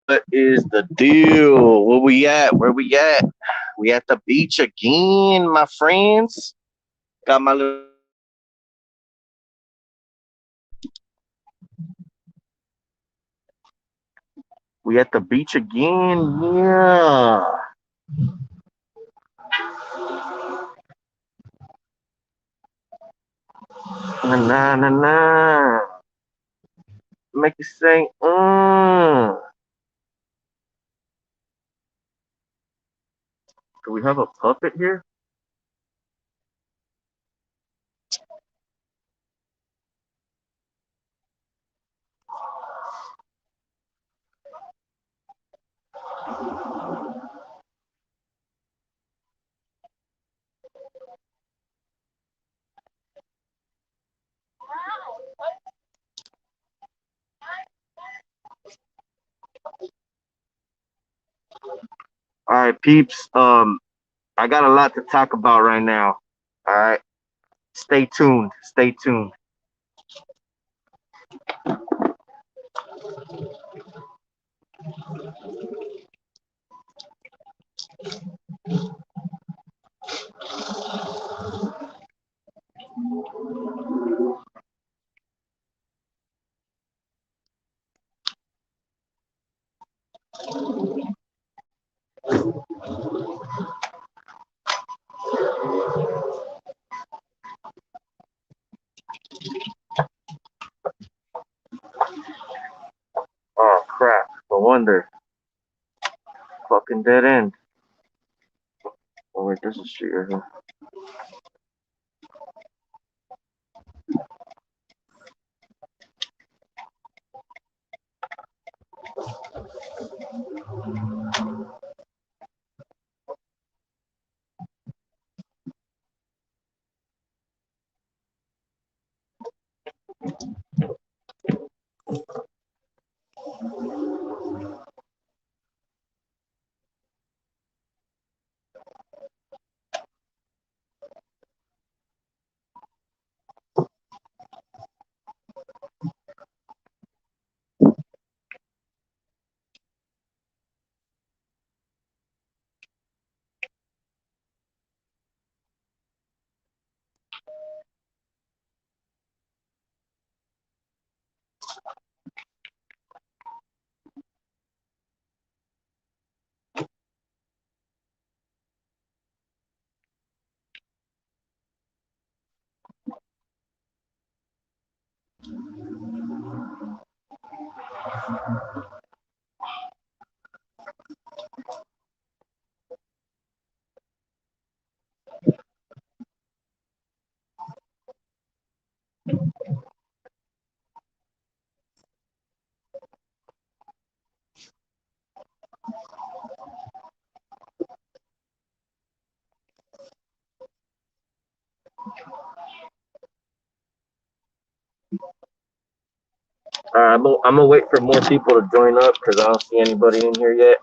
What is the deal? Where we at? Where we at? We at the beach again, my friends. Got my little we at the beach again. Yeah. Na na na na. Make you say, Do we have a puppet here? All right, peeps. I got a lot to talk about right now. All right. Stay tuned. Stay tuned. Oh crap. No wonder. Fucking dead end. Oh wait, this is street right here. I'm gonna wait for more people to join up because I don't see anybody in here yet.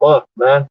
Fuck, man.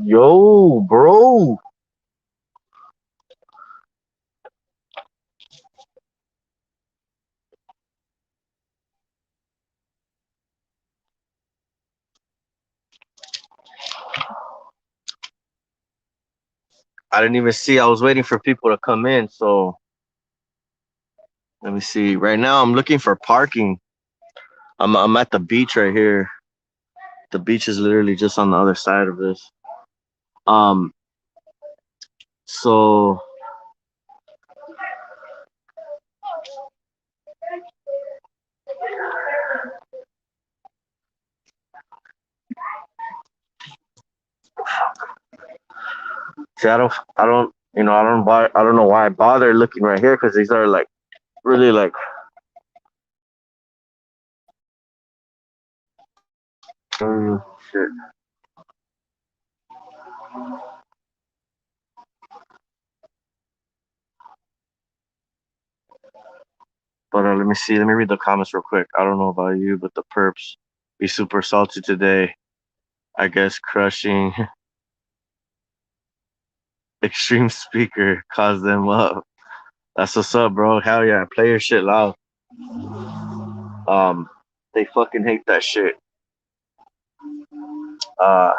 Yo, bro. I didn't even see. I was waiting for people to come in. So let me see. Right now, I'm looking for parking. I'm at the beach right here. The beach is literally just on the other side of this. Um. So see, I don't. You know, I don't buy. I don't know why I bother looking right here because these are like really like. Shit. But let me see. Let me read the comments real quick. I don't know about you, but the perps be super salty today. I guess crushing extreme speaker caused them up. That's what's up, bro. Hell yeah, play your shit loud. Um, they fucking hate that shit. Uh,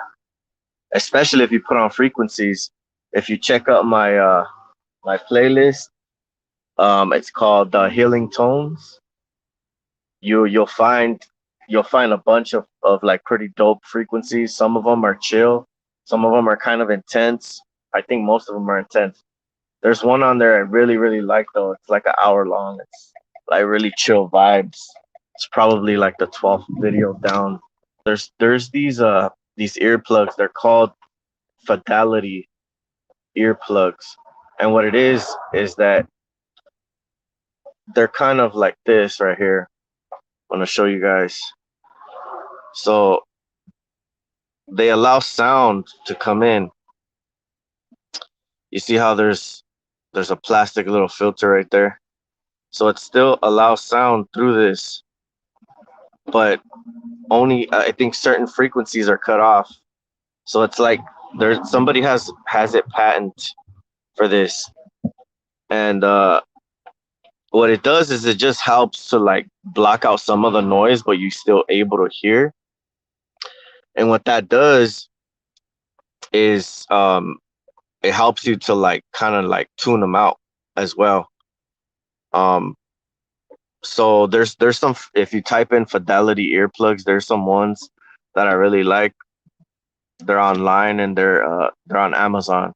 especially if you put on frequencies. If you check out my playlist, it's called Healing Tones. you'll find a bunch of like pretty dope frequencies. Some of them are chill, some of them are kind of intense. I think most of them are intense. There's one on there I really really like though. It's like an hour long. It's like really chill vibes. It's probably like the 12th video down. There's these earplugs. They're called Fidelity earplugs, and what it is that they're kind of like this right here. I'm gonna show you guys. So they allow sound to come in. You see how there's a plastic little filter right there. So it still allows sound through this, but only I think certain frequencies are cut off. So it's like there somebody has it patent for this, and what it does is it just helps to like block out some of the noise, but you still able to hear. And what that does is it helps you to like kind of like tune them out as well. Um, so there's some if you type in Fidelity earplugs, there's some ones that I really like. They're online and they're on Amazon,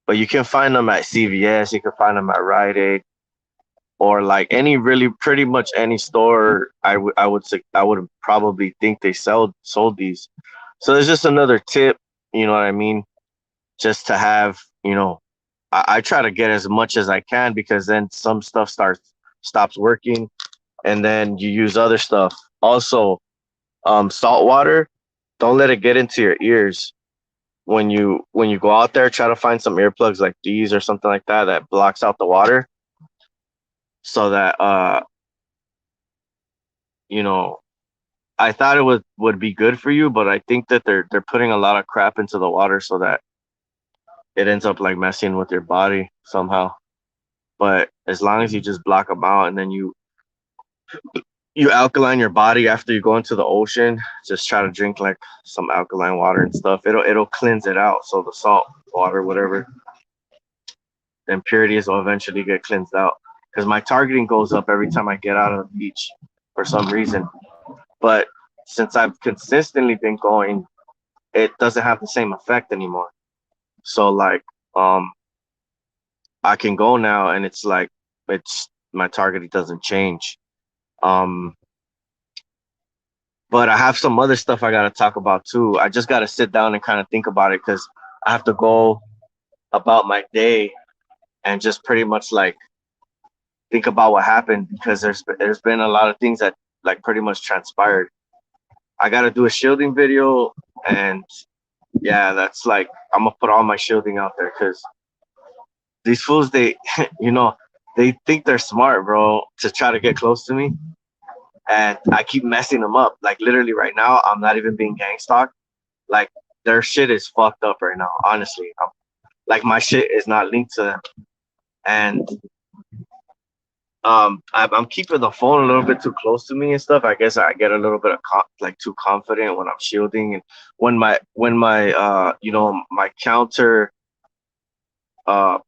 but you can find them at CVS. You can find them at Rite Aid or like any really pretty much any store. I would probably think they sold these. So there's just another tip. You know what I mean? Just to have I try to get as much as I can because then some stuff stops working and then you use other stuff. Also, salt water, don't let it get into your ears when you go out there. Try to find some earplugs like these or something like that that blocks out the water so that you know I thought it would be good for you, but I think that they're putting a lot of crap into the water so that it ends up like messing with your body somehow. But as long as you just block them out and then you alkaline your body after you go into the ocean, just try to drink like some alkaline water and stuff. It'll cleanse it out. So the salt water, whatever, the impurities will eventually get cleansed out. Because my targeting goes up every time I get out of the beach for some reason. But since I've consistently been going, it doesn't have the same effect anymore. So like um I can go now and it's like it's my targeting doesn't change. Um but I have some other stuff I got to talk about too. I just got to sit down and kind of think about it because I have to go about my day and just pretty much like think about what happened because there's been a lot of things that like pretty much transpired. I got to do a shielding video and yeah, that's like I'm gonna put all my shielding out there because these fools they you know they think they're smart, bro, to try to get close to me, and I keep messing them up. Like literally right now, I'm not even being gang stalked. Like their shit is fucked up right now. Honestly, like my shit is not linked to them, and I'm keeping the phone a little bit too close to me and stuff. I guess I get a little bit of like too confident when I'm shielding and when my my counter uh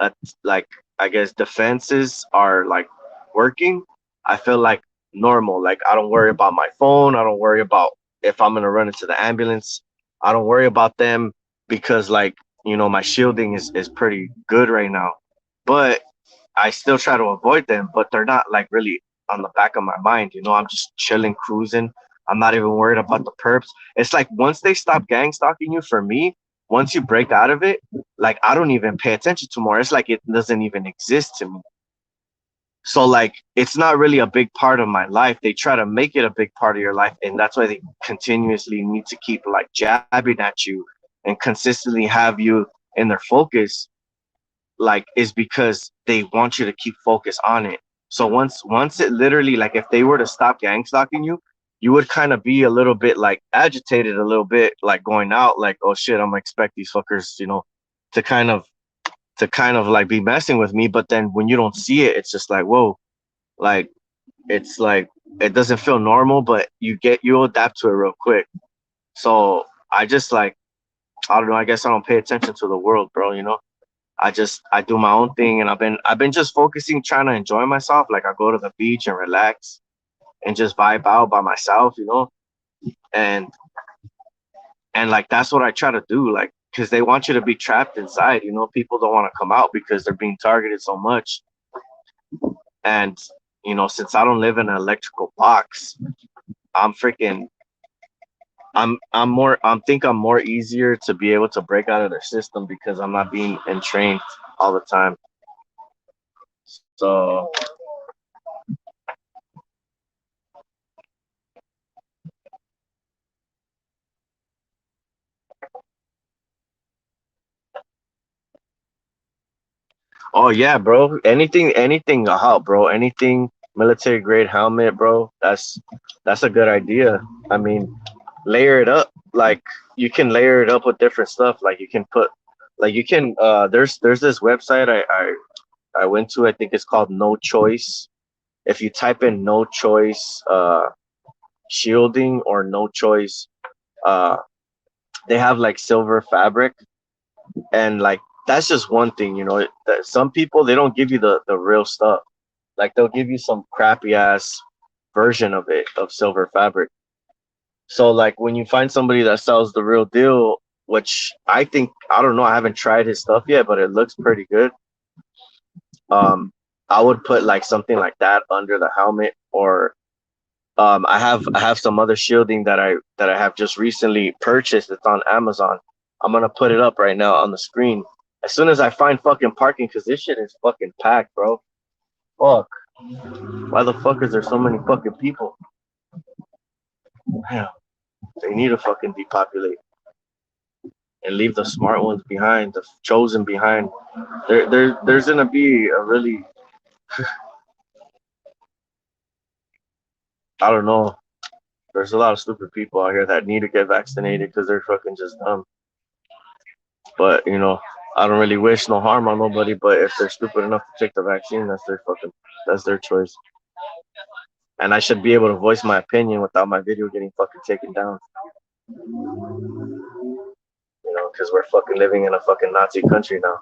uh, like I guess defenses are like working. I feel like normal. Like I don't worry about my phone. I don't worry about if I'm gonna run into the ambulance. I don't worry about them because like my shielding is pretty good right now. But I still try to avoid them. But they're not like really on the back of my mind. I'm just chilling, cruising. I'm not even worried about the perps. It's like once they stop gang stalking you, for me, once you break out of it, like I don't even pay attention to more. It's like it doesn't even exist to me. So like it's not really a big part of my life. They try to make it a big part of your life, and that's why they continuously need to keep like jabbing at you and consistently have you in their focus, like is because they want you to keep focus on it. So once it literally like if they were to stop gang stalking you, you would kind of be a little bit like agitated a little bit, like going out like, oh shit, I'm gonna expect these fuckers, to kind of like be messing with me. But then when you don't see it, it's just like, whoa, like it's like it doesn't feel normal, but you'll adapt to it real quick. So I just like I don't know, I guess I don't pay attention to the world, bro. I do my own thing, and I've been just focusing, trying to enjoy myself. Like I go to the beach and relax. and just vibe out by myself, and like that's what I try to do, like because they want you to be trapped inside, people don't want to come out because they're being targeted so much. And since I don't live in an electrical box, I'm freaking I'm more I'm more easier to be able to break out of their system because I'm not being entrained all the time. So oh yeah, bro. Anything will help, bro. Anything military grade helmet, bro. That's a good idea. I mean, layer it up. Like you can layer it up with different stuff. Like you can put, like you can. There's this website I went to. I think it's called No Choice. If you type in No Choice shielding or No Choice, uh, they have like silver fabric, and like that's just one thing. That some people they don't give you the real stuff. Like they'll give you some crappy ass version of it of silver fabric. So like when you find somebody that sells the real deal, which I think I don't know, I haven't tried his stuff yet, but it looks pretty good. Um, I would put like something like that under the helmet, or I have some other shielding that I have just recently purchased. It's on Amazon. I'm gonna put it up right now on the screen as soon as I find fucking parking, because this shit is fucking packed, bro. Fuck. Why the fuck is there so many fucking people? Damn. They need to fucking depopulate and leave the smart ones behind, the chosen behind. There's gonna be a really, I don't know. There's a lot of stupid people out here that need to get vaccinated because they're fucking just dumb. But I don't really wish no harm on nobody. But if they're stupid enough to take the vaccine, that's their choice. And I should be able to voice my opinion without my video getting fucking taken down. Because we're fucking living in a fucking Nazi country now.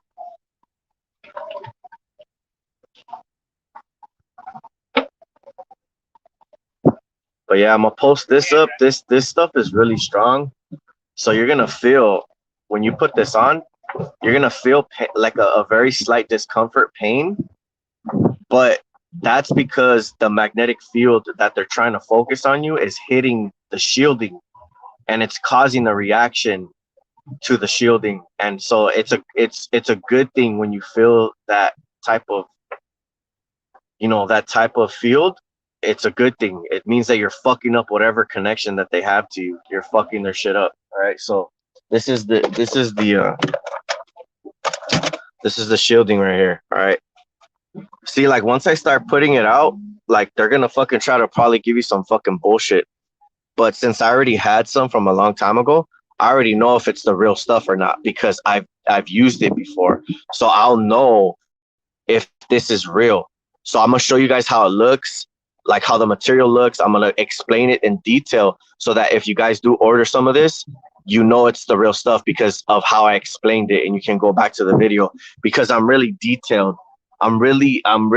But yeah, I'm gonna post this up. This stuff is really strong. So you're gonna feel when you put this on, you're gonna feel like a very slight discomfort, pain, but that's because the magnetic field that they're trying to focus on you is hitting the shielding, and it's causing a reaction to the shielding. And so it's a good thing when you feel that type of that type of field. It's a good thing. It means that you're fucking up whatever connection that they have to you. You're fucking their shit up. All right. So this is the shielding right here. All right. See, like once I start putting it out, like they're gonna fucking try to probably give you some fucking bullshit. But since I already had some from a long time ago, I already know if it's the real stuff or not because I've used it before. So I'll know if this is real. So I'm gonna show you guys how it looks, like how the material looks. I'm gonna explain it in detail so that if you guys do order some of this, you know it's the real stuff because of how I explained it, and you can go back to the video because I'm really detailed. I really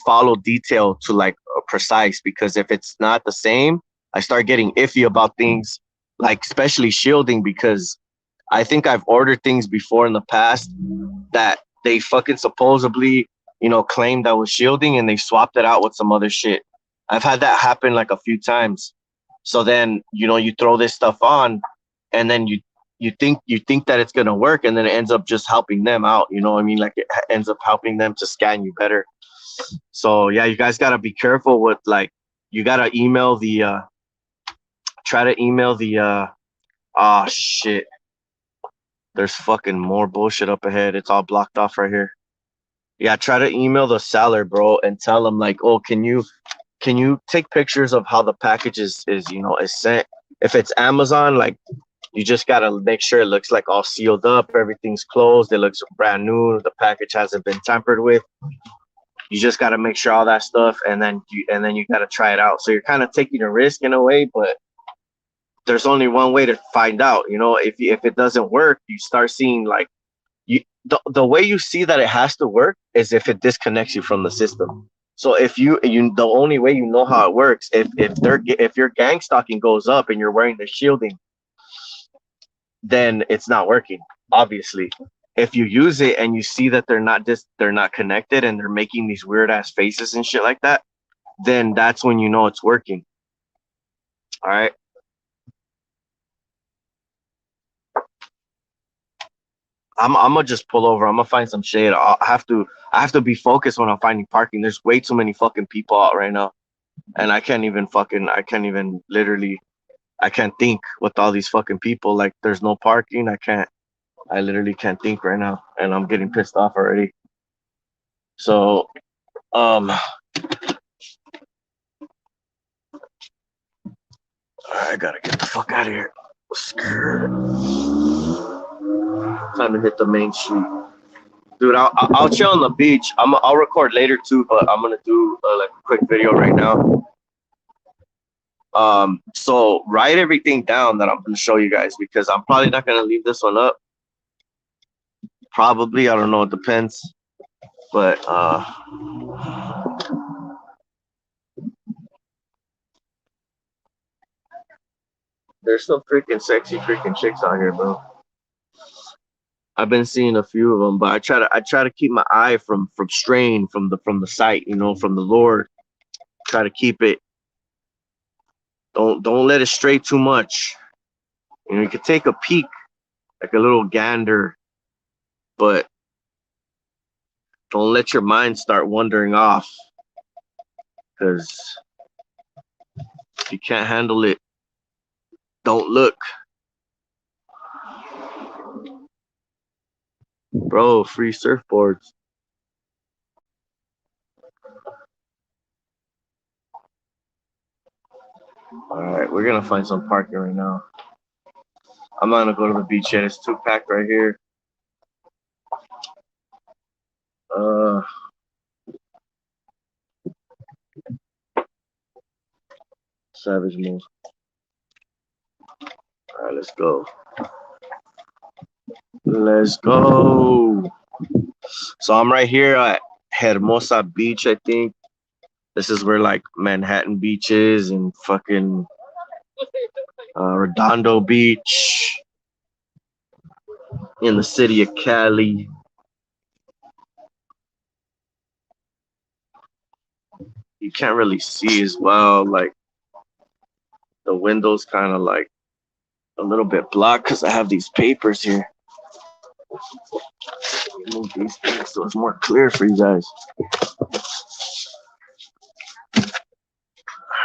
follow detail to like precise, because if it's not the same, I start getting iffy about things, like especially shielding, because I think I've ordered things before in the past that they fucking supposedly, claimed that was shielding, and they swapped it out with some other shit. I've had that happen like a few times. So then, you throw this stuff on, and then you think that it's gonna work, and then it ends up just helping them out. You know what I mean? Like it ends up helping them to scan you better. So yeah, you guys gotta be careful with like, you gotta email the try to email the oh shit. There's fucking more bullshit up ahead. It's all blocked off right here. Yeah, try to email the seller, bro, and tell them like, oh, can you take pictures of how the package is sent? If it's Amazon, like you just gotta make sure it looks like all sealed up, everything's closed, it looks brand new, the package hasn't been tampered with. You just gotta make sure all that stuff, and then you gotta try it out. So you're kind of taking a risk in a way, but there's only one way to find out. If it doesn't work, you start seeing like the way you see that it has to work is if it disconnects you from the system. So if the only way you know how it works, if your gang stalking goes up and you're wearing the shielding, then it's not working, obviously. If you use it and you see that they're not connected and they're making these weird ass faces and shit like that, then that's when you know it's working. All right. I'm gonna just pull over. I'm gonna find some shade. I have to be focused when I'm finding parking. There's way too many fucking people out right now, and I can't even literally I can't think with all these fucking people. Like there's no parking. I literally can't think right now, and I'm getting pissed off already. So um, I gotta get the fuck out of here. Time to hit the main street, dude. I'll chill on the beach. I'll record later too, but I'm gonna do like a quick video right now. So write everything down that I'm gonna show you guys because I'm probably not gonna leave this one up. Probably, I don't know. It depends, but there's some freaking sexy freaking chicks out here, bro. I've been seeing a few of them, but I try to keep my eye from straying from the sight, you know, from the Lord. Try to keep it. Don't let it stray too much. You know, you could take a peek, like a little gander, but don't let your mind start wandering off. Because if you can't handle it, don't look, bro. Free surfboards. All right, we're gonna find some parking right now. I'm not gonna go to the beach yet. It's too packed right here. Uh, Savage move. All right, let's go. Let's go. So I'm right here at Hermosa Beach, I think. This is where like Manhattan Beach is and fucking Redondo Beach in the city of Cali. You can't really see as well. Like the windows kind of like a little bit blocked because I have these papers here. Move these things so it's more clear for you guys. All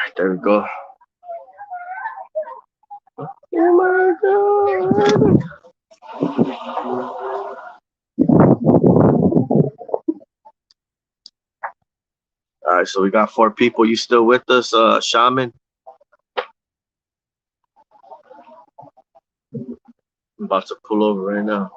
right, there we go. Oh my god. All right, so we got 4 people. You still with us, Shaman? I'm about to pull over right now.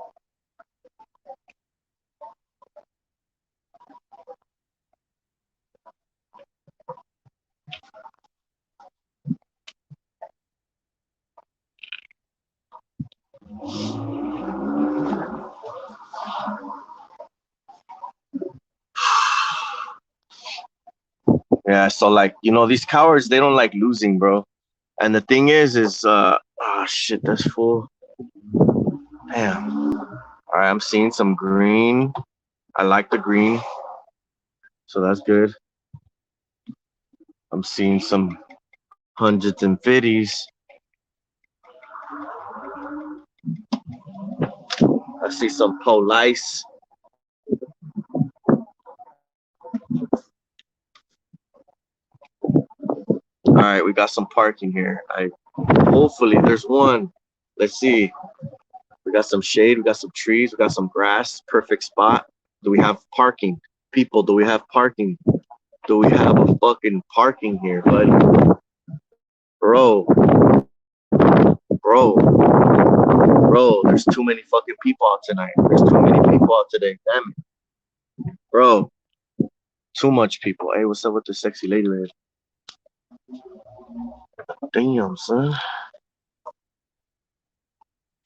Yeah, so like these cowards, they don't like losing, bro. And the thing is, oh shit, that's full. Damn. All right, I'm seeing some green. I like the green, so that's good. I'm seeing some hundreds and fifties. I see some police. All right, we got some parking here. Hopefully there's one. Let's see. We got some shade. We got some trees. We got some grass. Perfect spot. Do we have parking? People, do we have parking? Do we have a fucking parking here, buddy? Bro, bro, bro. There's too many fucking people out tonight. There's too many people out today. Damn it, bro. Too much people. Hey, what's up with the sexy lady? Damn, son.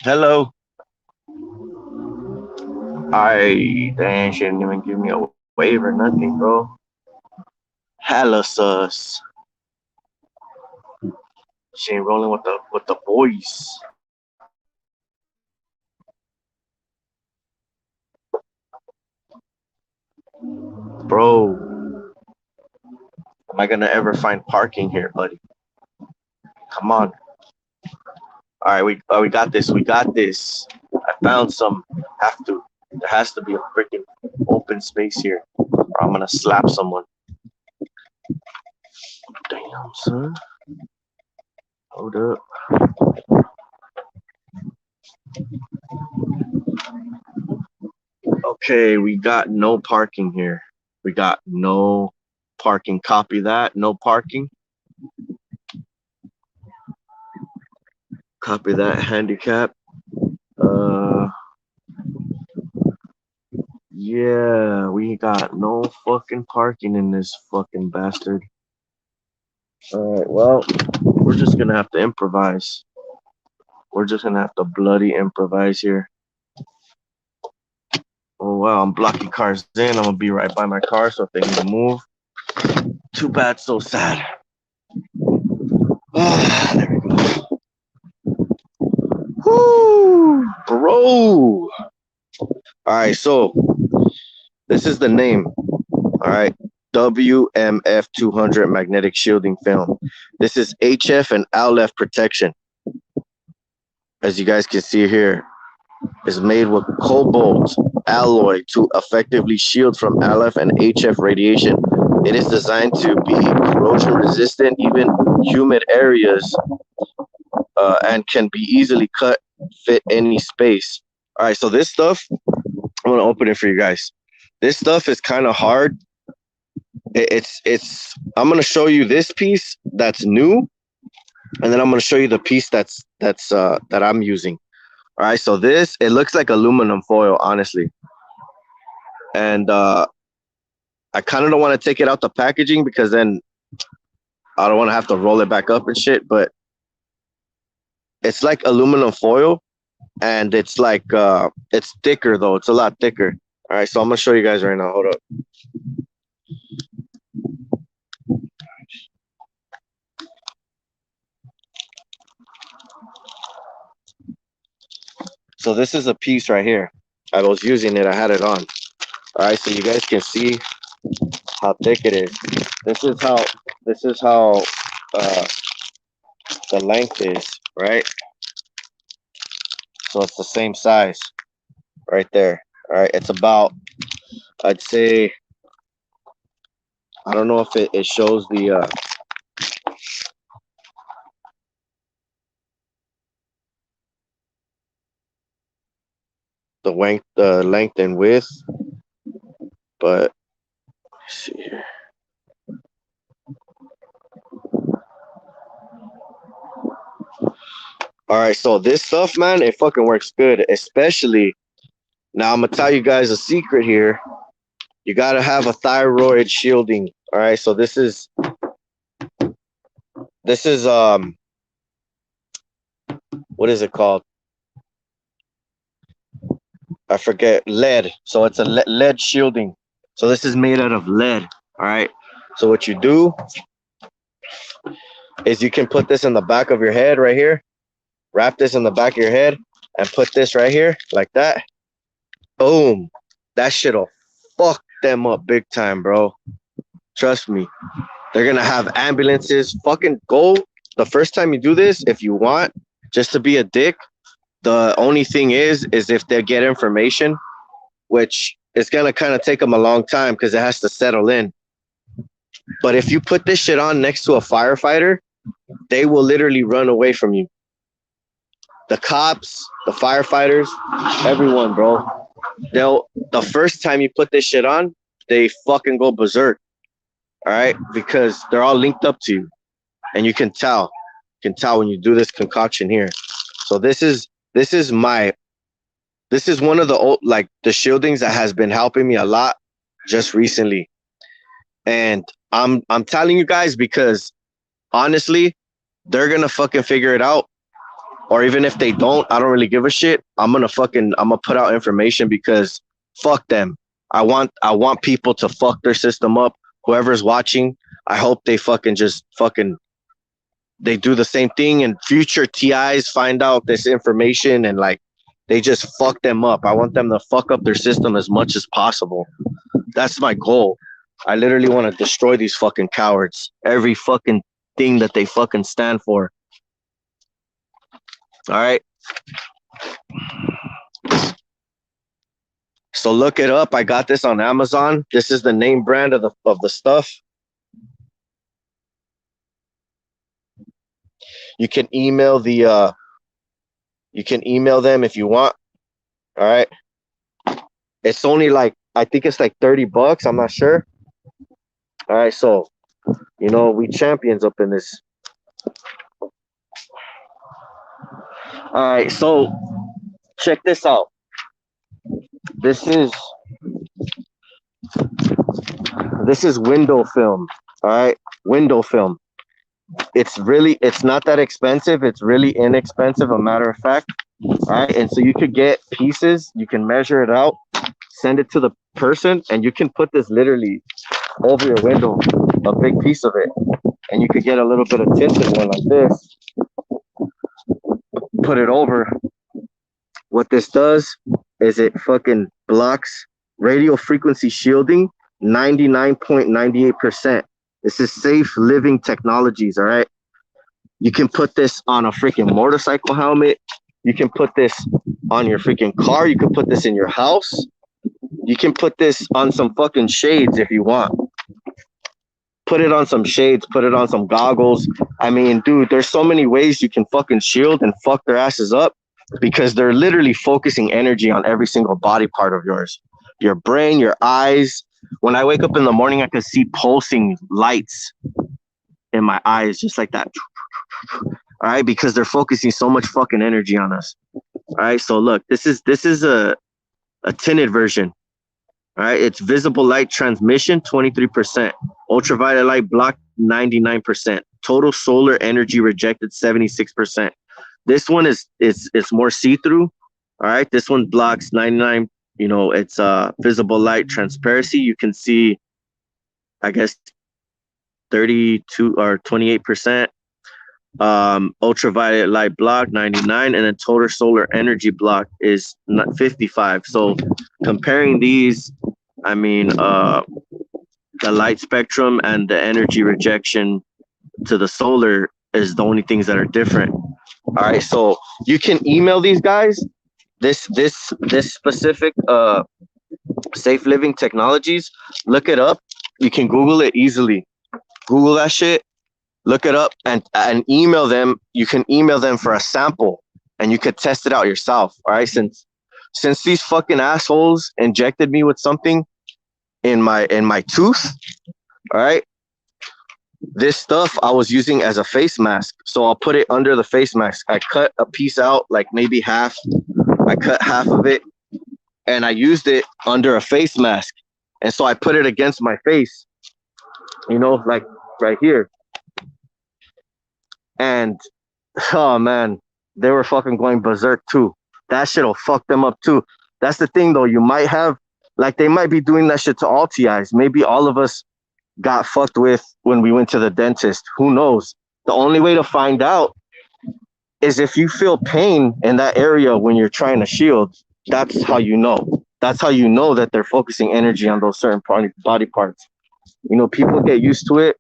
Hello. Dang, she didn't even give me a wave or nothing, bro. Hella sus. She ain't rolling with the boys. Bro, am I gonna ever find parking here, buddy? Come on. All right, we got this. We got this. I found some. Have to. There has to be a freaking open space here, or I'm gonna slap someone. Damn, son. Hold up. Okay, we got no parking here. We got no parking. Copy that. No parking. Copy that. Handicap. Uh, yeah, we got no fucking parking in this fucking bastard. All right, well, we're just gonna have to improvise. We're just gonna have to bloody improvise here. Oh wow, I'm blocking cars in. I'm gonna be right by my car, so if they need to move, too bad, so sad. Ah, there we go. Woo, bro. All right, so this is the name. All right, WMF 200 magnetic shielding film. This is HF and LF protection. As you guys can see here, is made with cobalt alloy to effectively shield from LF and HF radiation. It is designed to be corrosion resistant, even humid areas, and can be easily cut, fit any space. All right, so this stuff, I'm gonna open it for you guys. This stuff is kind of hard. It's. I'm gonna show you this piece that's new, and then I'm gonna show you the piece that I'm using. All right, so this, it looks like aluminum foil, honestly, and I kind of don't want to take it out the packaging because then I don't want to have to roll it back up and shit. But it's like aluminum foil, and it's like it's thicker though. It's a lot thicker. All right, so I'm gonna show you guys right now. Hold up. So this is a piece right here. I was using it. I had it on. All right, so you guys can see how thick it is. This is how. This is how the length is. Right. So it's the same size. Right there. All right. It's about. I'd say. I don't know if it shows the length and width, but let's see here. All right, so this stuff, man, it fucking works good. Especially now, I'm gonna tell you guys a secret here. You gotta have a thyroid shielding. All right, so this is what is it called? I forget. Lead. So it's a lead shielding. So this is made out of lead. All right. So what you do is you can put this in the back of your head right here. Wrap this in the back of your head and put this right here like that. Boom. That shit'll fuck them up big time, bro. Trust me. They're gonna have ambulances. Fucking go the first time you do this, if you want, just to be a dick. The only thing is if they get information, which is gonna kind of take them a long time because it has to settle in. But if you put this shit on next to a firefighter, they will literally run away from you. The cops, the firefighters, everyone, bro. The first time you put this shit on, they fucking go berserk. All right, because they're all linked up to you, and you can tell. You can tell when you do this concoction here. So this is one of the old, like, the shieldings that has been helping me a lot just recently. And I'm telling you guys because honestly, they're gonna fucking figure it out. Or even if they don't, I don't really give a shit. I'm gonna put out information because fuck them. I want people to fuck their system up. Whoever's watching, I hope they fucking just fucking they do the same thing and future TIs find out this information and like they just fuck them up. I want them to fuck up their system as much as possible. That's my goal. I literally want to destroy these fucking cowards. Every fucking thing that they fucking stand for. All right. So look it up. I got this on Amazon. This is the name brand of the stuff. You can email the you can email them if you want. All right. It's only like I think it's like $30. I'm not sure. All right, so you know we champions up in this. All right, so check this out. This is window film. All right, window film. It's not that expensive. It's really inexpensive, a matter of fact. All right, and so you could get pieces. You can measure it out, send it to the person, and you can put this literally over your window, a big piece of it, and you could get a little bit of tinted one like this. Put it over. What this does is it fucking blocks radio frequency shielding 99.98%. This is safe living technologies, all right? You can put this on a freaking motorcycle helmet. You can put this on your freaking car. You can put this in your house. You can put this on some fucking shades if you want. Put it on some shades, put it on some goggles. I mean, dude, there's so many ways you can fucking shield and fuck their asses up because they're literally focusing energy on every single body part of yours. Your brain, your eyes. When I wake up in the morning, I can see pulsing lights in my eyes just like that. All right, because they're focusing so much fucking energy on us. All right, so look, this is a tinted version. All right, it's visible light transmission 23%, ultraviolet light block 99%, total solar energy rejected 76%. This one is it's more see-through. All right, this one blocks 99. You know, it's visible light transparency. You can see, I guess, 32 or 28%. Ultraviolet light block 99, and then total solar energy block is 55. So comparing these, I mean, the light spectrum and the energy rejection to the solar is the only things that are different. All right, so you can email these guys. This specific safe living technologies. Look it up. You can Google it easily. Google that shit. Look it up and email them. You can email them for a sample and you could test it out yourself. All right. Since these fucking assholes injected me with something in my tooth. All right. This stuff I was using as a face mask. So I'll put it under the face mask. I cut a piece out, like maybe half. I cut half of it and I used it under a face mask. And so I put it against my face, you know, like right here. And oh man, they were fucking going berserk too. That shit'll fuck them up too. That's the thing though. You might have, like, they might be doing that shit to all TIs. Maybe all of us got fucked with when we went to the dentist. Who knows? The only way to find out is if you feel pain in that area when you're trying to shield. That's how you know. That's how you know that they're focusing energy on those certain body parts. You know, people get used to it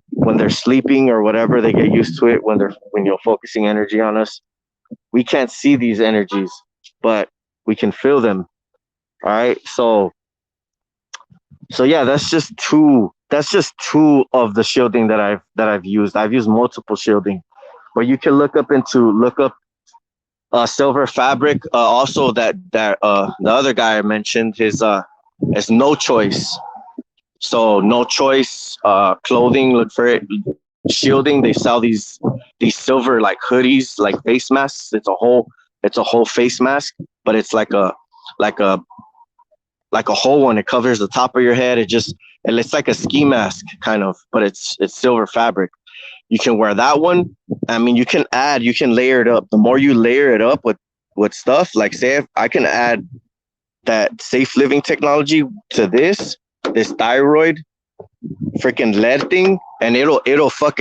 when they're sleeping or whatever. They get used to it when you're focusing energy on us. We can't see these energies, but we can feel them. All right. So yeah, that's just two of the shielding that I've used. I've used multiple shielding, but you can look up silver fabric. Also that the other guy I mentioned is No Choice. So No Choice clothing, look for it. Shielding, they sell these silver like hoodies, like face masks. It's a whole face mask, but it's like a whole one. It covers the top of your head. It's like a ski mask kind of, but it's silver fabric. You can wear that one. I mean, you can layer it up. The more you layer it up with stuff, like say if I can add that safe living technology to this thyroid freaking lead thing, and it'll fuck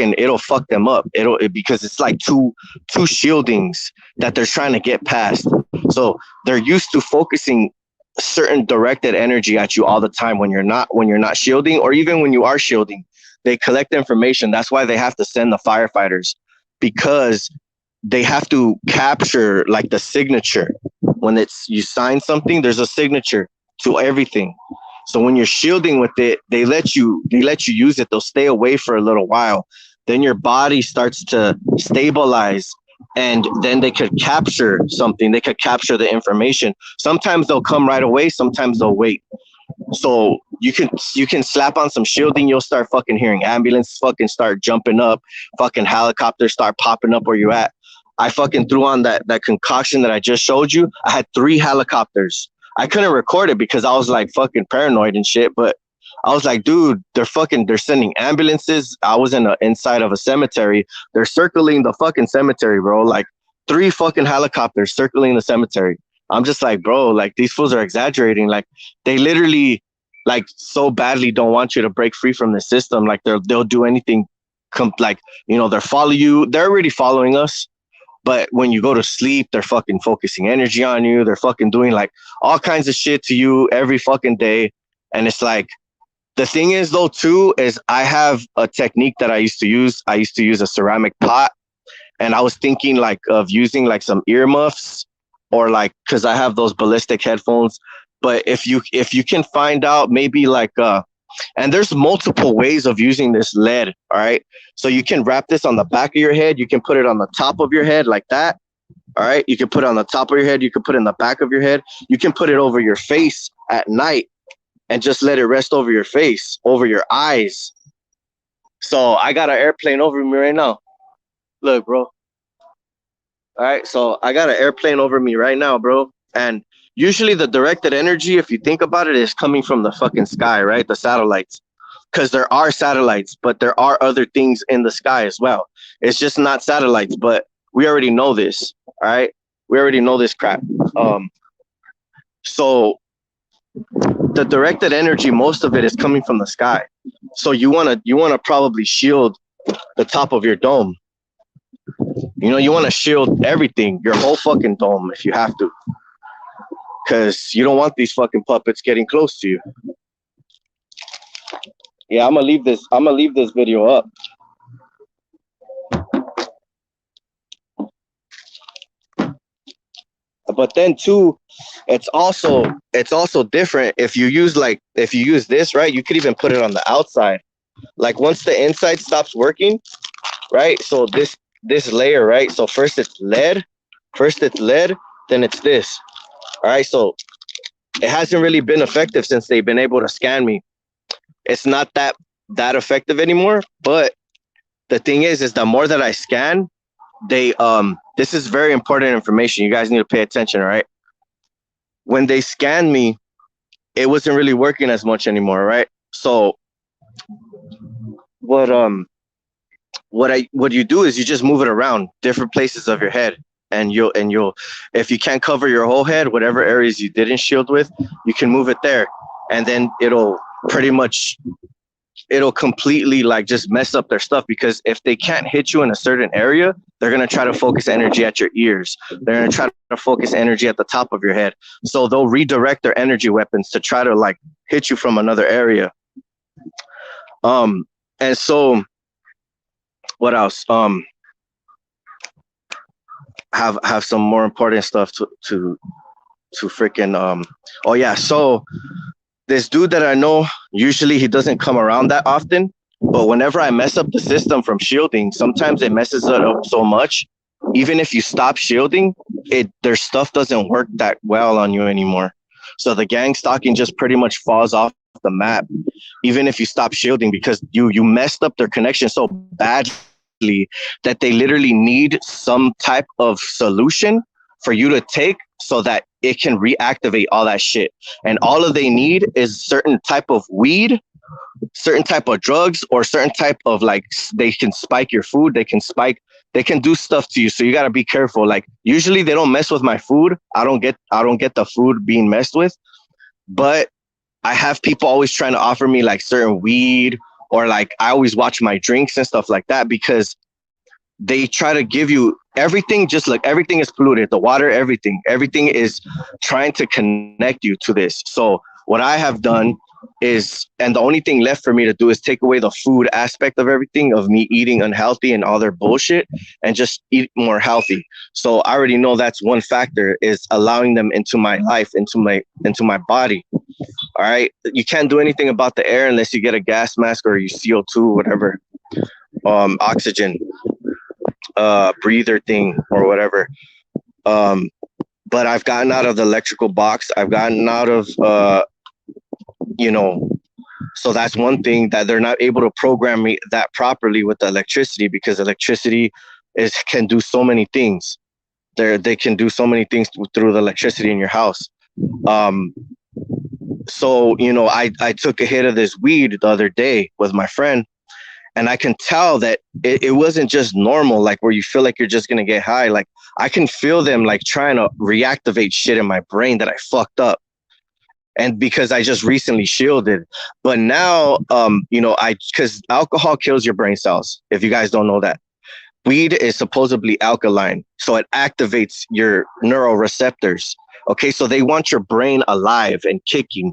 them up. Because it's like two shieldings that they're trying to get past. So they're used to focusing certain directed energy at you all the time when you're not shielding, or even when you are shielding. They collect information. That's why they have to send the firefighters, because they have to capture like the signature. When it's you sign something, there's a signature to everything. So when you're shielding with it, they let you use it. They'll stay away for a little while. Then your body starts to stabilize, and then they could capture something. They could capture the information. Sometimes they'll come right away. Sometimes they'll wait. So you can slap on some shielding, you'll start fucking hearing ambulance fucking start jumping up, fucking helicopters start popping up where you at. I fucking threw on that concoction that I just showed you. I had 3 helicopters. I couldn't record it because I was like fucking paranoid and shit, but I was like, dude, they're sending ambulances. I was inside of a cemetery. They're circling the fucking cemetery, bro. Like 3 fucking helicopters circling the cemetery. I'm just like, bro, like these fools are exaggerating. Like they literally like so badly don't want you to break free from the system. Like they'll do anything. Like they're following you. They're already following us. But when you go to sleep, they're fucking focusing energy on you. They're fucking doing like all kinds of shit to you every fucking day. And it's like the thing is though too is I have a technique that I used to use. I used to use a ceramic pot, and I was thinking like of using like some earmuffs, or like because I have those ballistic headphones. But if you can find out maybe like and there's multiple ways of using this lead. All right, so you can wrap this on the back of your head. You can put it on the top of your head like that. All right, you can put it on the top of your head. You can put it in the back of your head. You can put it over your face at night and just let it rest over your face, over your eyes. So I got an airplane over me right now. Look, bro. All right, so I got an airplane over me right now, bro. And usually the directed energy, if you think about it, is coming from the fucking sky, right? The satellites. Because there are satellites, but there are other things in the sky as well. It's just not satellites, but we already know this. All right. We already know this crap. So the directed energy, most of it is coming from the sky. So you wanna probably shield the top of your dome. You want to shield everything, your whole fucking dome if you have to, because you don't want these fucking puppets getting close to you. Yeah, I'm gonna leave this video up. But then too, it's also different if you use this, right? You could even put it on the outside. Like once the inside stops working, right? So this layer, right? So first it's lead, then it's this. All right, so it hasn't really been effective since they've been able to scan me. It's not that effective anymore. But the thing is the more that I scan, they this is very important information. You guys need to pay attention, all right? When they scanned me, it wasn't really working as much anymore, right? So what you do is you just move it around different places of your head, and you'll if you can't cover your whole head, whatever areas you didn't shield with, you can move it there, and then it'll completely like just mess up their stuff, because if they can't hit you in a certain area, they're going to try to focus energy at your ears. They're going to try to focus energy at the top of your head. So they'll redirect their energy weapons to try to like hit you from another area. And so what else? Have some more important stuff to freaking oh yeah, so this dude that I know, usually he doesn't come around that often, but whenever I mess up the system from shielding, sometimes it messes it up so much. Even if you stop shielding, their stuff doesn't work that well on you anymore. So the gang stalking just pretty much falls off the map, even if you stop shielding, because you messed up their connection so badly that they literally need some type of solution for you to take so that it can reactivate all that shit. And all of they need is certain type of weed, certain type of drugs, or certain type of like, they can spike your food, they can do stuff to you. So you got to be careful. Like usually they don't mess with my food. I don't get the food being messed with, but I have people always trying to offer me like certain weed, or like I always watch my drinks and stuff like that, because they try to give you everything, just like everything is polluted, the water, everything is trying to connect you to this. So what I have done is, and the only thing left for me to do is take away the food aspect of everything, of me eating unhealthy and all their bullshit, and just eat more healthy. So I already know that's one factor, is allowing them into my life, into my body. All right, you can't do anything about the air unless you get a gas mask or you CO2, whatever, oxygen breather thing or whatever. Um, but I've gotten out of the electrical box. I've gotten out of, you know, so that's one thing, that they're not able to program me that properly with the electricity, because electricity is can do so many things. They can do so many things through the electricity in your house. Um, so I took a hit of this weed the other day with my friend, and I can tell that it wasn't just normal, like where you feel like you're just gonna get high. Like I can feel them like trying to reactivate shit in my brain that I fucked up, and because I just recently shielded. But now, I because alcohol kills your brain cells. If you guys don't know that, weed is supposedly alkaline, so it activates your neuroreceptors. Okay, so they want your brain alive and kicking,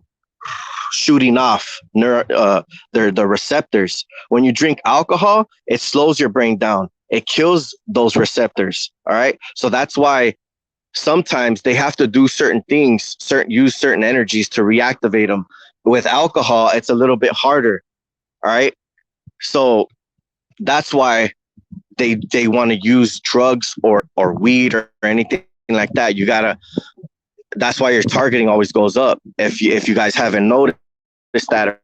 shooting off the receptors. When you drink alcohol, it slows your brain down. It kills those receptors. All right. So that's why sometimes they have to do certain things, use certain energies to reactivate them. With alcohol, it's a little bit harder. All right. So that's why they want to use drugs or weed or anything like that. You gotta. That's why your targeting always goes up. If you guys haven't noticed that,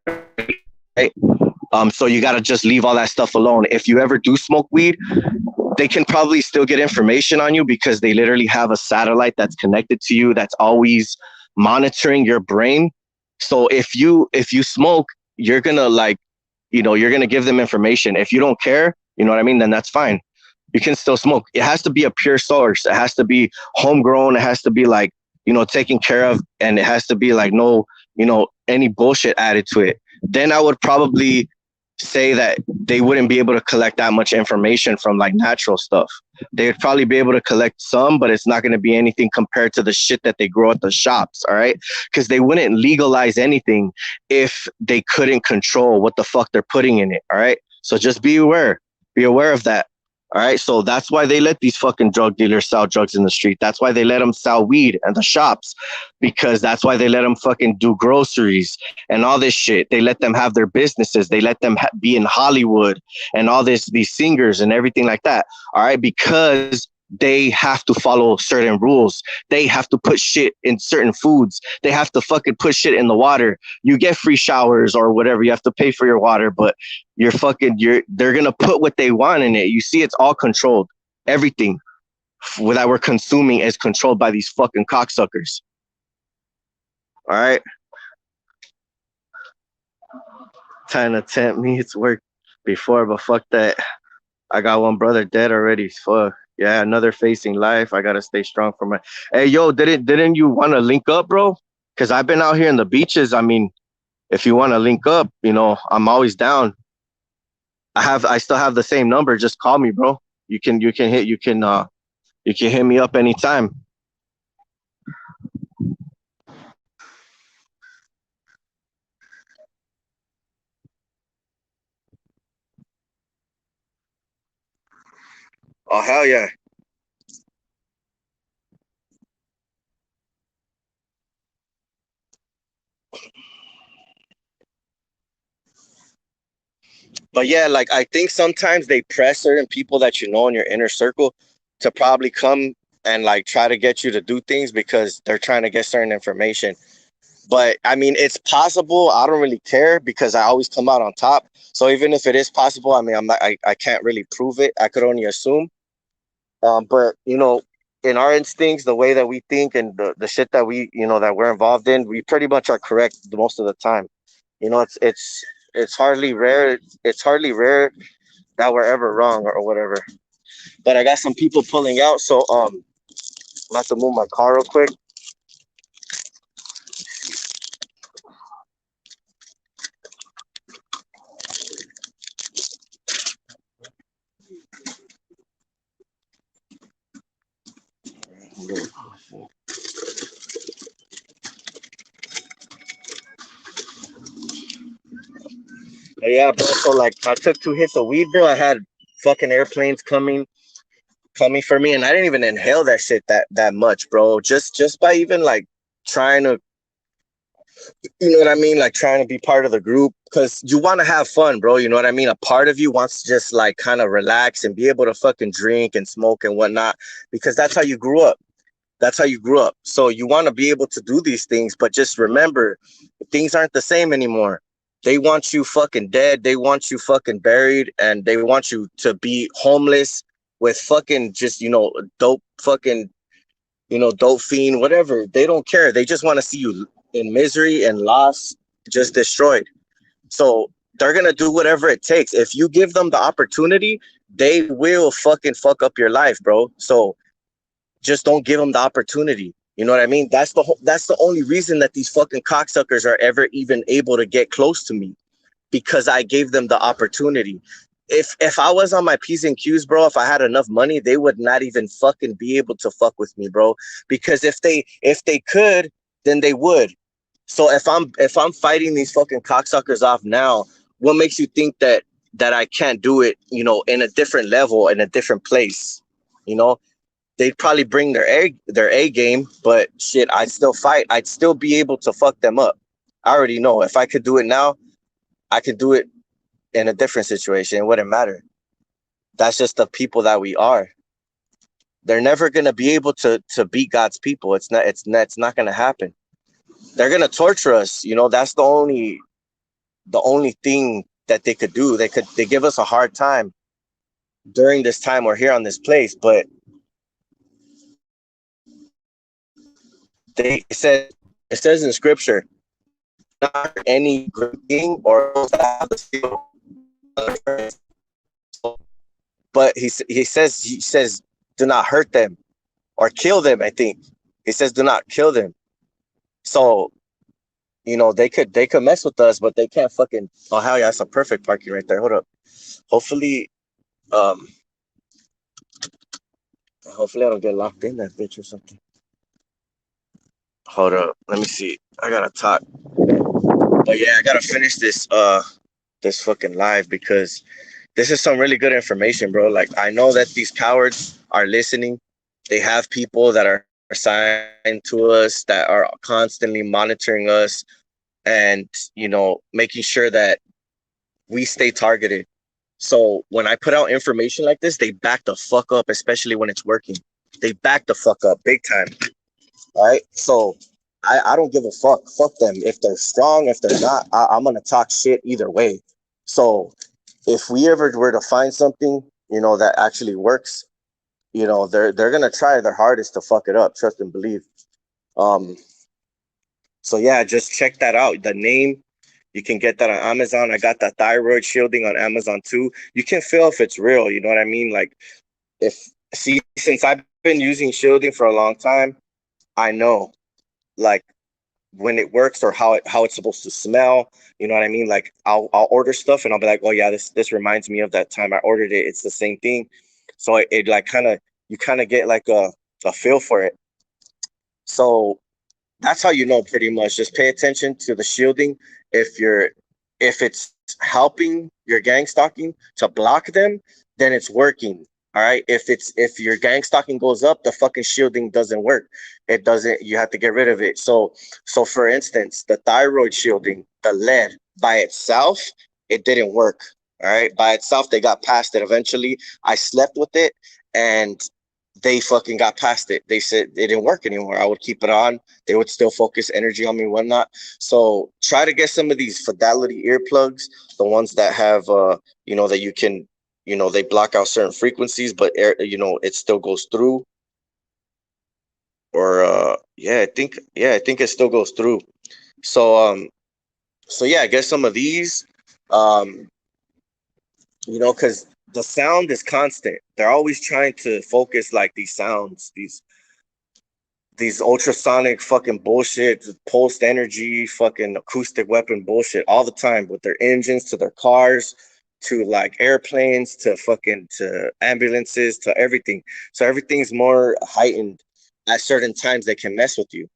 right? So you got to just leave all that stuff alone. If you ever do smoke weed, they can probably still get information on you, because they literally have a satellite that's connected to you, that's always monitoring your brain. So if you smoke, you're gonna like, you're gonna give them information. If you don't care, you know what I mean, then that's fine. You can still smoke. It has to be a pure source. It has to be homegrown. It has to be like, taken care of, and it has to be like no, any bullshit added to it. Then I would probably say that they wouldn't be able to collect that much information from like natural stuff. They would probably be able to collect some, but it's not going to be anything compared to the shit that they grow at the shops. All right. Because they wouldn't legalize anything if they couldn't control what the fuck they're putting in it. All right. So just be aware. Be aware of that. All right. So that's why they let these fucking drug dealers sell drugs in the street. That's why they let them sell weed in the shops, because that's why they let them fucking do groceries and all this shit. They let them have their businesses. They let them be in Hollywood and all these singers and everything like that. All right. Because they have to follow certain rules. They have to put shit in certain foods. They have to fucking put shit in the water. You get free showers or whatever. You have to pay for your water, but they're gonna put what they want in it. You see, it's all controlled. Everything that we're consuming is controlled by these fucking cocksuckers. All right, trying to tempt me. It's worked before, but fuck that. I got one brother dead already. Fuck. Yeah, another facing life. I gotta stay strong for my. Hey, yo, didn't you want to link up, bro? Because I've been out here in the beaches. I mean, if you want to link up, I'm always down. I still have the same number. Just call me, bro. You can hit me up anytime. Oh hell yeah. But yeah, like I think sometimes they press certain people that you know in your inner circle to probably come and like try to get you to do things because they're trying to get certain information. But I mean, it's possible. I don't really care because I always come out on top. So even if it is possible, I mean, I can't really prove it. I could only assume. But in our instincts, the way that we think and the shit that that we're involved in, we pretty much are correct most of the time. It's hardly rare. It's hardly rare that we're ever wrong or whatever. But I got some people pulling out, so I'm about to move my car real quick. Yeah, bro. So like, I took 2 hits of weed, bro. I had fucking airplanes coming for me, and I didn't even inhale that shit that much, bro. Just by even like trying to, you know what I mean, like trying to be part of the group, because you want to have fun, bro. You know what I mean. A part of you wants to just like kind of relax and be able to fucking drink and smoke and whatnot, because that's how you grew up. That's how you grew up. So you want to be able to do these things, but just remember, things aren't the same anymore. They want you fucking dead. They want you fucking buried, and they want you to be homeless with fucking just, dope fucking, dope fiend, whatever. They don't care. They just want to see you in misery and loss, just destroyed. So they're gonna do whatever it takes. If you give them the opportunity, they will fucking fuck up your life, bro. So just don't give them the opportunity. You know what I mean? That's the only reason that these fucking cocksuckers are ever even able to get close to me, because I gave them the opportunity. If I was on my P's and Q's, bro, if I had enough money, they would not even fucking be able to fuck with me, bro. Because if they could, then they would. So if I'm fighting these fucking cocksuckers off now, what makes you think that I can't do it, in a different level, in a different place? You know, they'd probably bring their A game, but shit, I'd still fight. I'd still be able to fuck them up. I already know if I could do it now, I could do it in a different situation. It wouldn't matter. That's just the people that we are. They're never gonna be able to beat God's people. It's not gonna happen. They're gonna torture us. That's the only thing that they could do. They give us a hard time during this time we're here on this place, but it says in scripture, not any great thing or those that have the skill. But he says do not hurt them or kill them. I think he says do not kill them. So they could mess with us, but they can't fucking. Oh hell yeah, that's a perfect parking right there. Hold up. Hopefully, um, hopefully I don't get locked in that bitch or something. Hold up. Let me see. I gotta talk. But yeah, I gotta finish this fucking live, because this is some really good information, bro. Like, I know that these cowards are listening. They have people that are assigned to us that are constantly monitoring us, and making sure that we stay targeted. So when I put out information like this, they back the fuck up, especially when it's working. They back the fuck up big time. All right. So I don't give a fuck. Fuck them. If they're strong, if they're not, I'm gonna talk shit either way. So if we ever were to find something, that actually works, they're gonna try their hardest to fuck it up. Trust and believe. Um. So yeah, just check that out. The name, you can get that on Amazon. I got the thyroid shielding on Amazon too. You can feel if it's real. You know what I mean? Like, if since I've been using shielding for a long time, I know, like, when it works, or how it's supposed to smell. You know what I mean? Like, I'll order stuff and I'll be like, oh yeah, this reminds me of that time I ordered it. It's the same thing. So it like kind of, you kind of get like a feel for it. So that's how pretty much. Just pay attention to the shielding. If it's helping your gang stalking to block them, then it's working. All right. If your gang stalking goes up, the fucking shielding doesn't work. It doesn't. You have to get rid of it. So for instance, the thyroid shielding, the lead by itself, it didn't work. All right. By itself, they got past it eventually. I slept with it, and they fucking got past it. They said it didn't work anymore. I would keep it on. They would still focus energy on me and whatnot. So try to get some of these Fidelity earplugs, the ones that have, that you can, they block out certain frequencies, but air, it still goes through. Or I think it still goes through. So yeah, get some of these. Um, because the sound is constant. They're always trying to focus like these sounds, these ultrasonic fucking bullshit, pulsed energy, fucking acoustic weapon bullshit all the time, with their engines to their cars, to like airplanes, to ambulances, to everything. So everything's more heightened. at certain times they can mess with you.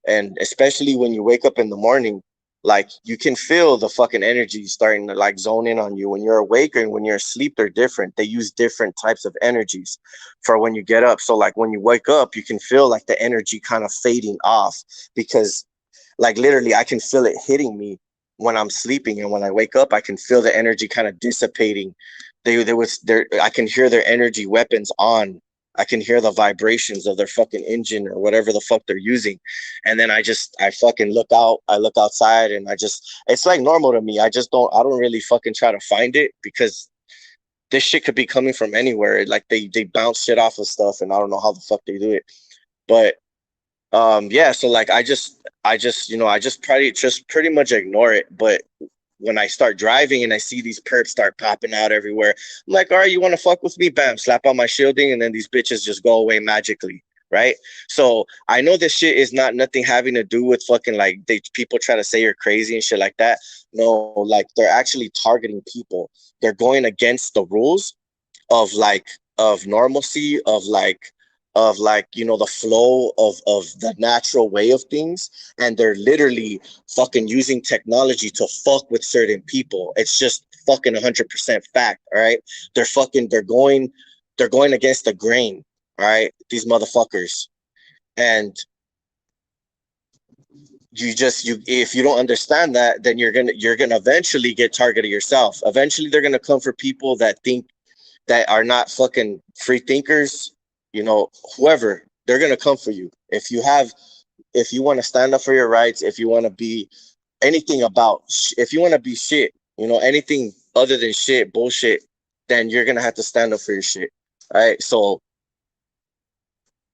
And especially when you wake up in the morning, like you can feel the fucking energy starting to like zone in on you. When you're awake and when you're asleep, they're different. They use different types of energies for when you get up. So like when you wake up, you can feel like the energy kind of fading off, because like literally I can feel it hitting me when I'm sleeping, and when I wake up I can feel the energy kind of dissipating. I can hear their energy weapons on. I can hear the vibrations of their fucking engine or whatever the fuck they're using. And then I fucking look out. I look outside and it's like normal to me. I don't really fucking try to find it, because this shit could be coming from anywhere. Like they bounce shit off of stuff, and I don't know how the fuck they do it. But yeah, so like I just pretty much ignore it. But when I start driving and I see these perps start popping out everywhere, I'm like, all right, you want to fuck with me? Bam, slap on my shielding, and then these bitches just go away magically, right? So I know this shit is not nothing having to do with fucking like people try to say you're crazy and shit like that. No, like they're actually targeting people. They're going against the rules of like of normalcy, of like the flow of the natural way of things, and they're literally fucking using technology to fuck with certain people. It's just fucking 100% fact. All right, they're going against the grain. All right, these motherfuckers. And you if you don't understand that, then you're gonna eventually get targeted yourself. Eventually they're gonna come for people that are not fucking free thinkers, whoever. They're gonna come for you. If you want to stand up for your rights, if you want to be anything if you want to be shit, anything other than shit, bullshit, then you're gonna have to stand up for your shit. All right, so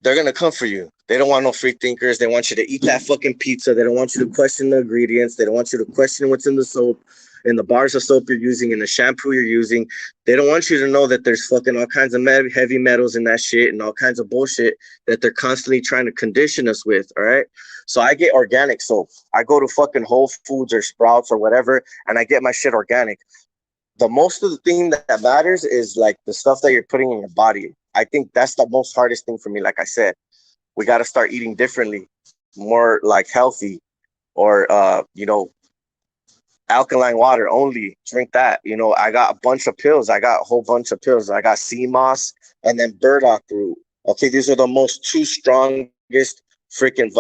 they're gonna come for you. They don't want no free thinkers. They want you to eat that fucking pizza. They don't want you to question the ingredients. They don't want you to question what's in the soap, in the bars of soap you're using, in the shampoo you're using. They don't want you to know that there's fucking all kinds of heavy metals in that shit and all kinds of bullshit that they're constantly trying to condition us with. All right. So I get organic soap. I go to fucking Whole Foods or Sprouts or whatever, and I get my shit organic. The most of the thing that matters is like the stuff that you're putting in your body. I think that's the most hardest thing for me. Like I said, we got to start eating differently, more like healthy, or alkaline water only. Drink that. I got a bunch of pills. I got a whole bunch of pills. I got sea moss and then burdock root. Okay, these are the most two strongest freaking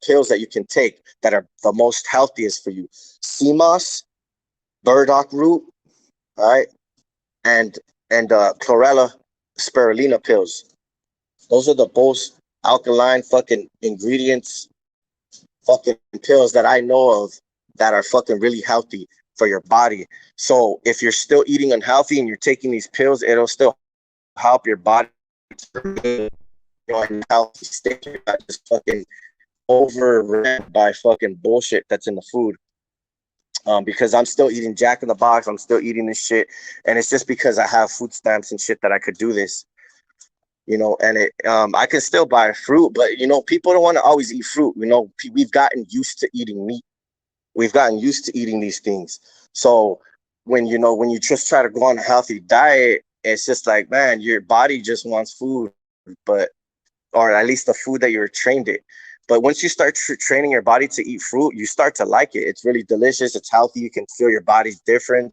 pills that you can take that are the most healthiest for you. Sea moss, burdock root, all right, and chlorella spirulina pills. Those are the most alkaline fucking ingredients, fucking pills that I know of that are fucking really healthy for your body. So if you're still eating unhealthy and you're taking these pills, it'll still help your body to in a healthy state. You're not just fucking overran by fucking bullshit that's in the food. Because I'm still eating Jack in the Box, I'm still eating this shit, and it's just because I have food stamps and shit that I could do this. And I can still buy fruit, but people don't want to always eat fruit. We've gotten used to eating meat. We've gotten used to eating these things. So when you just try to go on a healthy diet, it's just like, man, your body just wants food, but or at least the food that you're trained it. But once you start training your body to eat fruit, you start to like it. It's really delicious. It's healthy. You can feel your body's difference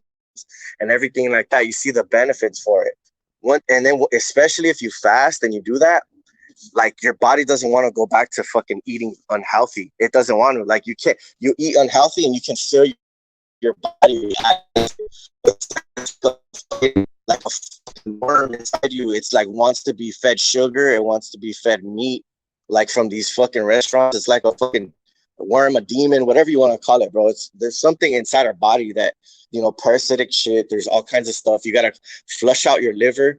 and everything like that. You see the benefits for it. And then especially if you fast and you do that, like your body doesn't want to go back to fucking eating unhealthy. It doesn't want to. Like you eat unhealthy and you can feel your body react like a fucking worm inside you. It's like wants to be fed sugar. It wants to be fed meat, like from these fucking restaurants. It's like a fucking worm, a demon, whatever you want to call it, bro. There's something inside our body that parasitic shit. There's all kinds of stuff. You gotta flush out your liver.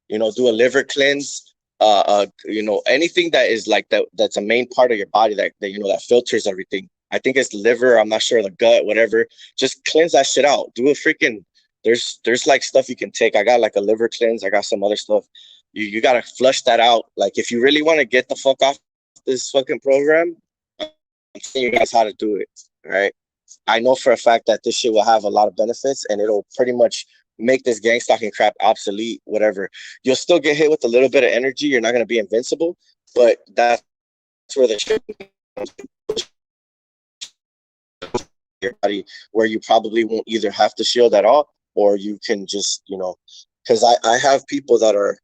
Do a liver cleanse. Anything that is like that. That's a main part of your body that filters everything. I think it's liver. I'm not sure, the gut, whatever. Just cleanse that shit out. Do a freaking. There's like stuff you can take. I got like a liver cleanse. I got some other stuff. You gotta flush that out. Like if you really want to get the fuck off this fucking program, I'm telling you guys how to do it. Right. I know for a fact that this shit will have a lot of benefits, and it'll pretty much make this gang stalking crap obsolete. Whatever. You'll still get hit with a little bit of energy. You're not gonna be invincible, But that's where the shit your body, where you probably won't either have to shield at all, or you can just, because I have people that are,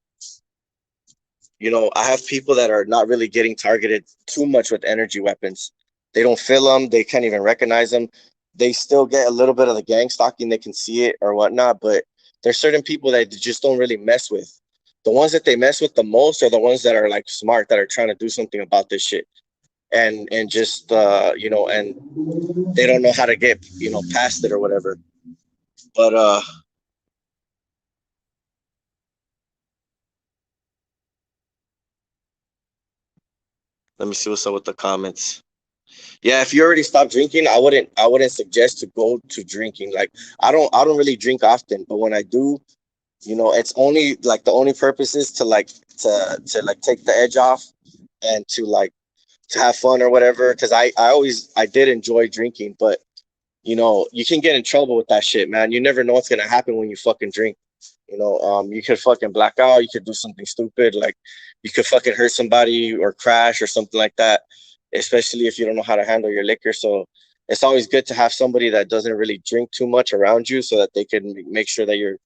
I have people that are not really getting targeted too much with energy weapons. They don't feel them. They can't even recognize them. They still get a little bit of the gang stalking. They can see it or whatnot, but there's certain people that just don't really mess with. The ones that they mess with the most are the ones that are like smart, that are trying to do something about this shit, and just and they don't know how to get past it or whatever. But let me see what's up with the comments. Yeah, if you already stopped drinking, I wouldn't suggest to go to drinking. Like I don't really drink often, but when I do, it's only like the only purpose is to like take the edge off, and to have fun or whatever. Because I did enjoy drinking, but you can get in trouble with that shit, man. You never know what's gonna happen when you fucking drink. You could fucking black out. You could do something stupid, like you could fucking hurt somebody or crash or something like that. Especially if you don't know how to handle your liquor. So it's always good to have somebody that doesn't really drink too much around you, so that they can make sure that you're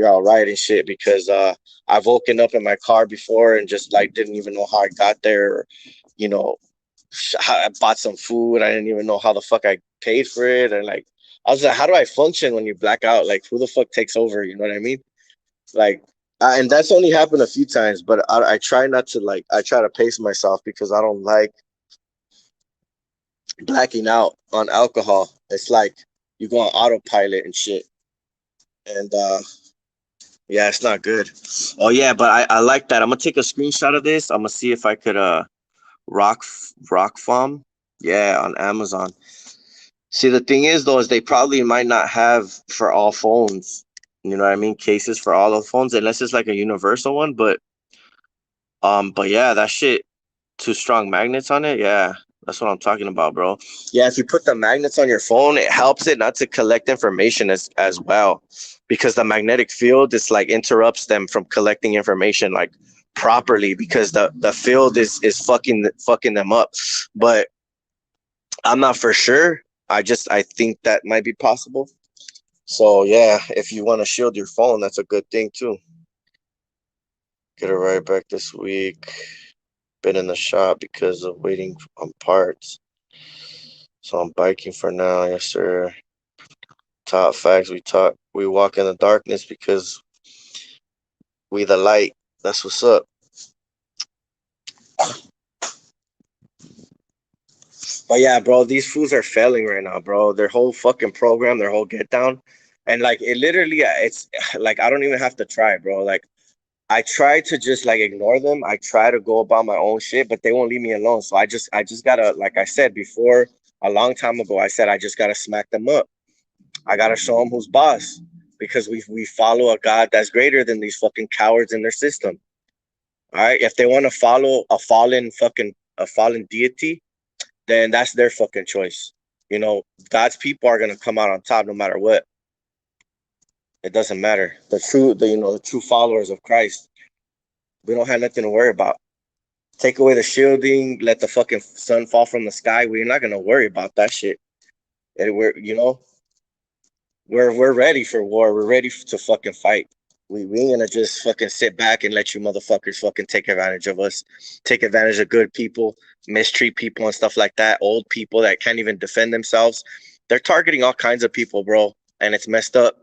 all right and shit. Because I've woken up in my car before and just like didn't even know how I got there. Or, you know, I bought some food. I didn't even know how the fuck I paid for it. And like, I was like, how do I function when you black out? Like, who the fuck takes over? You know what I mean? Like, and that's only happened a few times, but I try not to, like, I try to pace myself because I don't like blacking out on alcohol. It's like you go on autopilot and shit. And yeah, it's not good. Oh yeah, but I like that. I'm gonna take a screenshot of this. I'm gonna see if I could rock rock farm. Yeah, on Amazon. See, the thing is though, is they probably might not have for all phones. You know what I mean? Cases for all the phones, unless it's like a universal one. But yeah, that shit, two strong magnets on it. Yeah, that's what I'm talking about, bro. Yeah, if you put the magnets on your phone, it helps it not to collect information as well, because the magnetic field is like interrupts them from collecting information like properly, because the field is fucking them up. But I'm not for sure. I think that might be possible. So yeah, if you want to shield your phone, that's a good thing too. Get it right back this week. Been in the shop because of waiting on parts. So I'm biking for now, yes sir. Top facts, we walk in the darkness because we the light. That's what's up. But yeah, bro, these fools are failing right now, bro. Their whole fucking program, their whole get down. And like it literally it's like I don't even have to try, bro. Like I try to just like ignore them. I try to go about my own shit, but they won't leave me alone. So I just gotta, like I said before, a long time ago, I said I just gotta smack them up. I gotta show them who's boss, because we follow a God that's greater than these fucking cowards in their system. All right, if they want to follow a fallen deity, then that's their fucking choice. God's people are gonna come out on top no matter what. It doesn't matter. The true followers of Christ, we don't have nothing to worry about. Take away the shielding, let the fucking sun fall from the sky. We're not gonna worry about that shit. And we're ready for war. We're ready to fucking fight. We ain't gonna just fucking sit back and let you motherfuckers fucking take advantage of us, take advantage of good people, mistreat people and stuff like that. Old people that can't even defend themselves. They're targeting all kinds of people, bro, and it's messed up.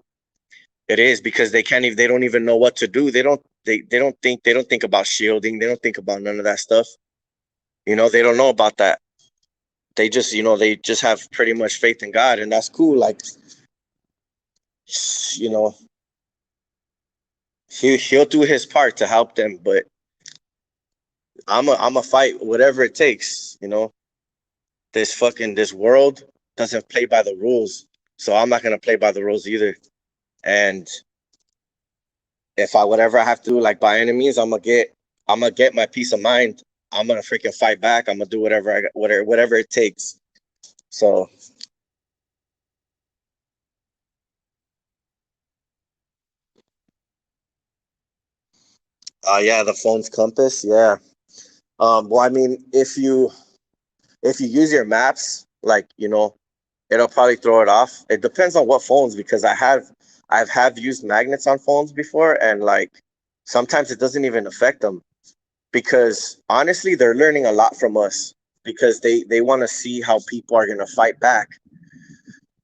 It is, because they don't even know what to do. They don't think about shielding. They don't think about none of that stuff. They don't know about that. They just have pretty much faith in God, and that's cool. Like, you know, he'll do his part to help them, but I'm a fight whatever it takes. This world doesn't play by the rules, so I'm not gonna play by the rules either. And if I whatever I have to do, like by any means, I'm gonna get my peace of mind. I'm gonna freaking fight back. I'm gonna do whatever it takes. So yeah, the phone's compass, yeah. Well, I mean, if you use your maps, like, it'll probably throw it off. It depends on what phones, because I've used magnets on phones before, and like sometimes it doesn't even affect them, because honestly they're learning a lot from us, because they want to see how people are going to fight back.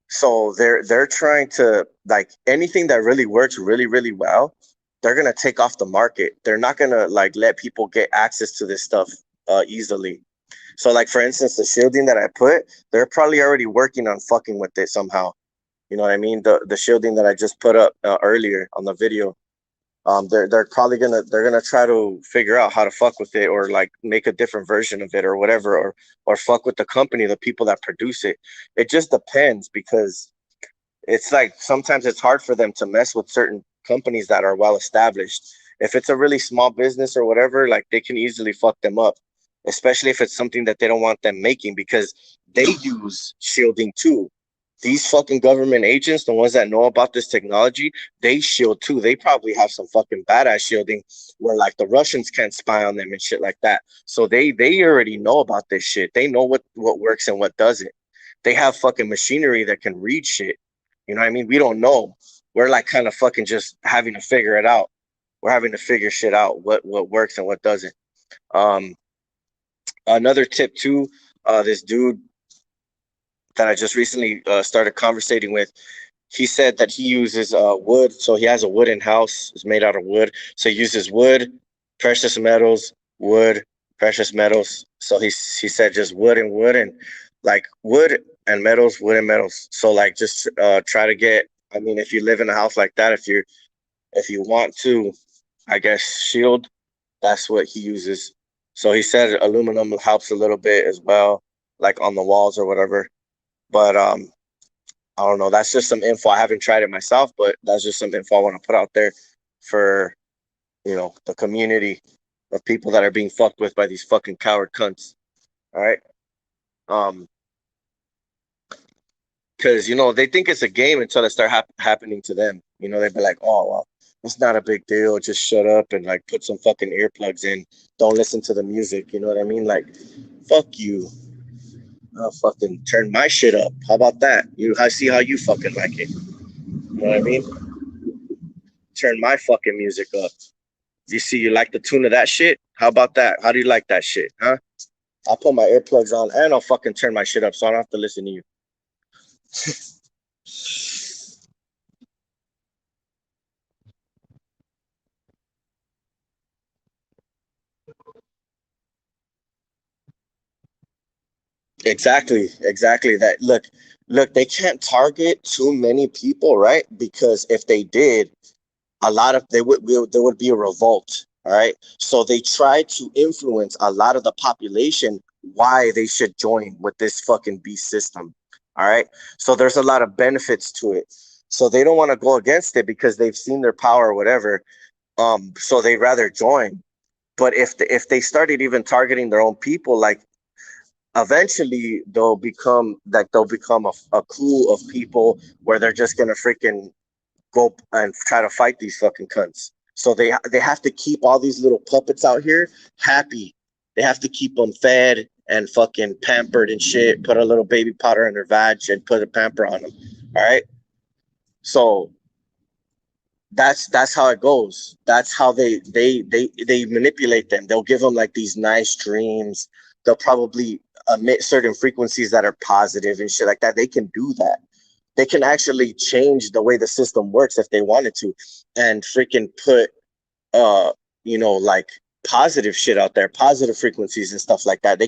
So they're trying to, like, anything that really works really really well, they're going to take off the market. They're not going to like let people get access to this stuff easily. So, like, for instance, the shielding that I put, they're probably already working on fucking with it somehow. You know what I mean? The shielding that I just put up earlier on the video. They're probably gonna try to figure out how to fuck with it, or like make a different version of it, or whatever, or fuck with the company, the people that produce it. It just depends, because it's like sometimes it's hard for them to mess with certain companies that are well established. If it's a really small business or whatever, like, they can easily fuck them up, especially if it's something that they don't want them making, because they use shielding too. These fucking government agents, the ones that know about this technology, they shield too. They probably have some fucking badass shielding where like the Russians can't spy on them and shit like that. So they already know about this shit. They know what works and what doesn't. They have fucking machinery that can read shit. You know what I mean? We don't know. We're like kind of fucking just having to figure it out. We're having to figure shit out, what works and what doesn't. Um, Another tip too. This dude that I just recently started conversating with, he said that he uses wood. So he has a wooden house. It's made out of wood. So he uses wood, precious metals, wood, precious metals. So he said just wood and wood, and like wood and metals, wood and metals. So like just try to get. I mean, if you live in a house like that, if you want to, I guess, shield, that's what he uses. So he said aluminum helps a little bit as well, like on the walls or whatever. But I don't know. That's just some info. I haven't tried it myself, but that's just some info I want to put out there for, the community of people that are being fucked with by these fucking coward cunts. All right. Um, because they think it's a game until it start happening to them. They'd be like, "Oh well, it's not a big deal. Just shut up and like put some fucking earplugs in. Don't listen to the music." You know what I mean? Like, fuck you. I'll fucking turn my shit up. How about that? I see how you fucking like it. You know what I mean? Turn my fucking music up. You see, you like the tune of that shit? How about that? How do you like that shit? Huh? I'll put my earplugs on and I'll fucking turn my shit up so I don't have to listen to you. Exactly, exactly. Look, they can't target too many people, right? Because if they did, a lot of there would be a revolt. All right, so they try to influence a lot of the population why they should join with this fucking beast system. All right, so there's a lot of benefits to it. So they don't want to go against it because they've seen their power or whatever. So they'd rather join. But if they started even targeting their own people, like, eventually they'll become a crew of people where they're just gonna freaking go and try to fight these fucking cunts. So they have to keep all these little puppets out here happy. They have to keep them fed and fucking pampered and shit. Put a little baby powder in their vag and put a pamper on them. All right. So that's how it goes. That's how they manipulate them. They'll give them like these nice dreams. They'll probably emit certain frequencies that are positive and shit like that. They can do that. They can actually change the way the system works if they wanted to, and freaking put uh like positive shit out there, positive frequencies and stuff like that. They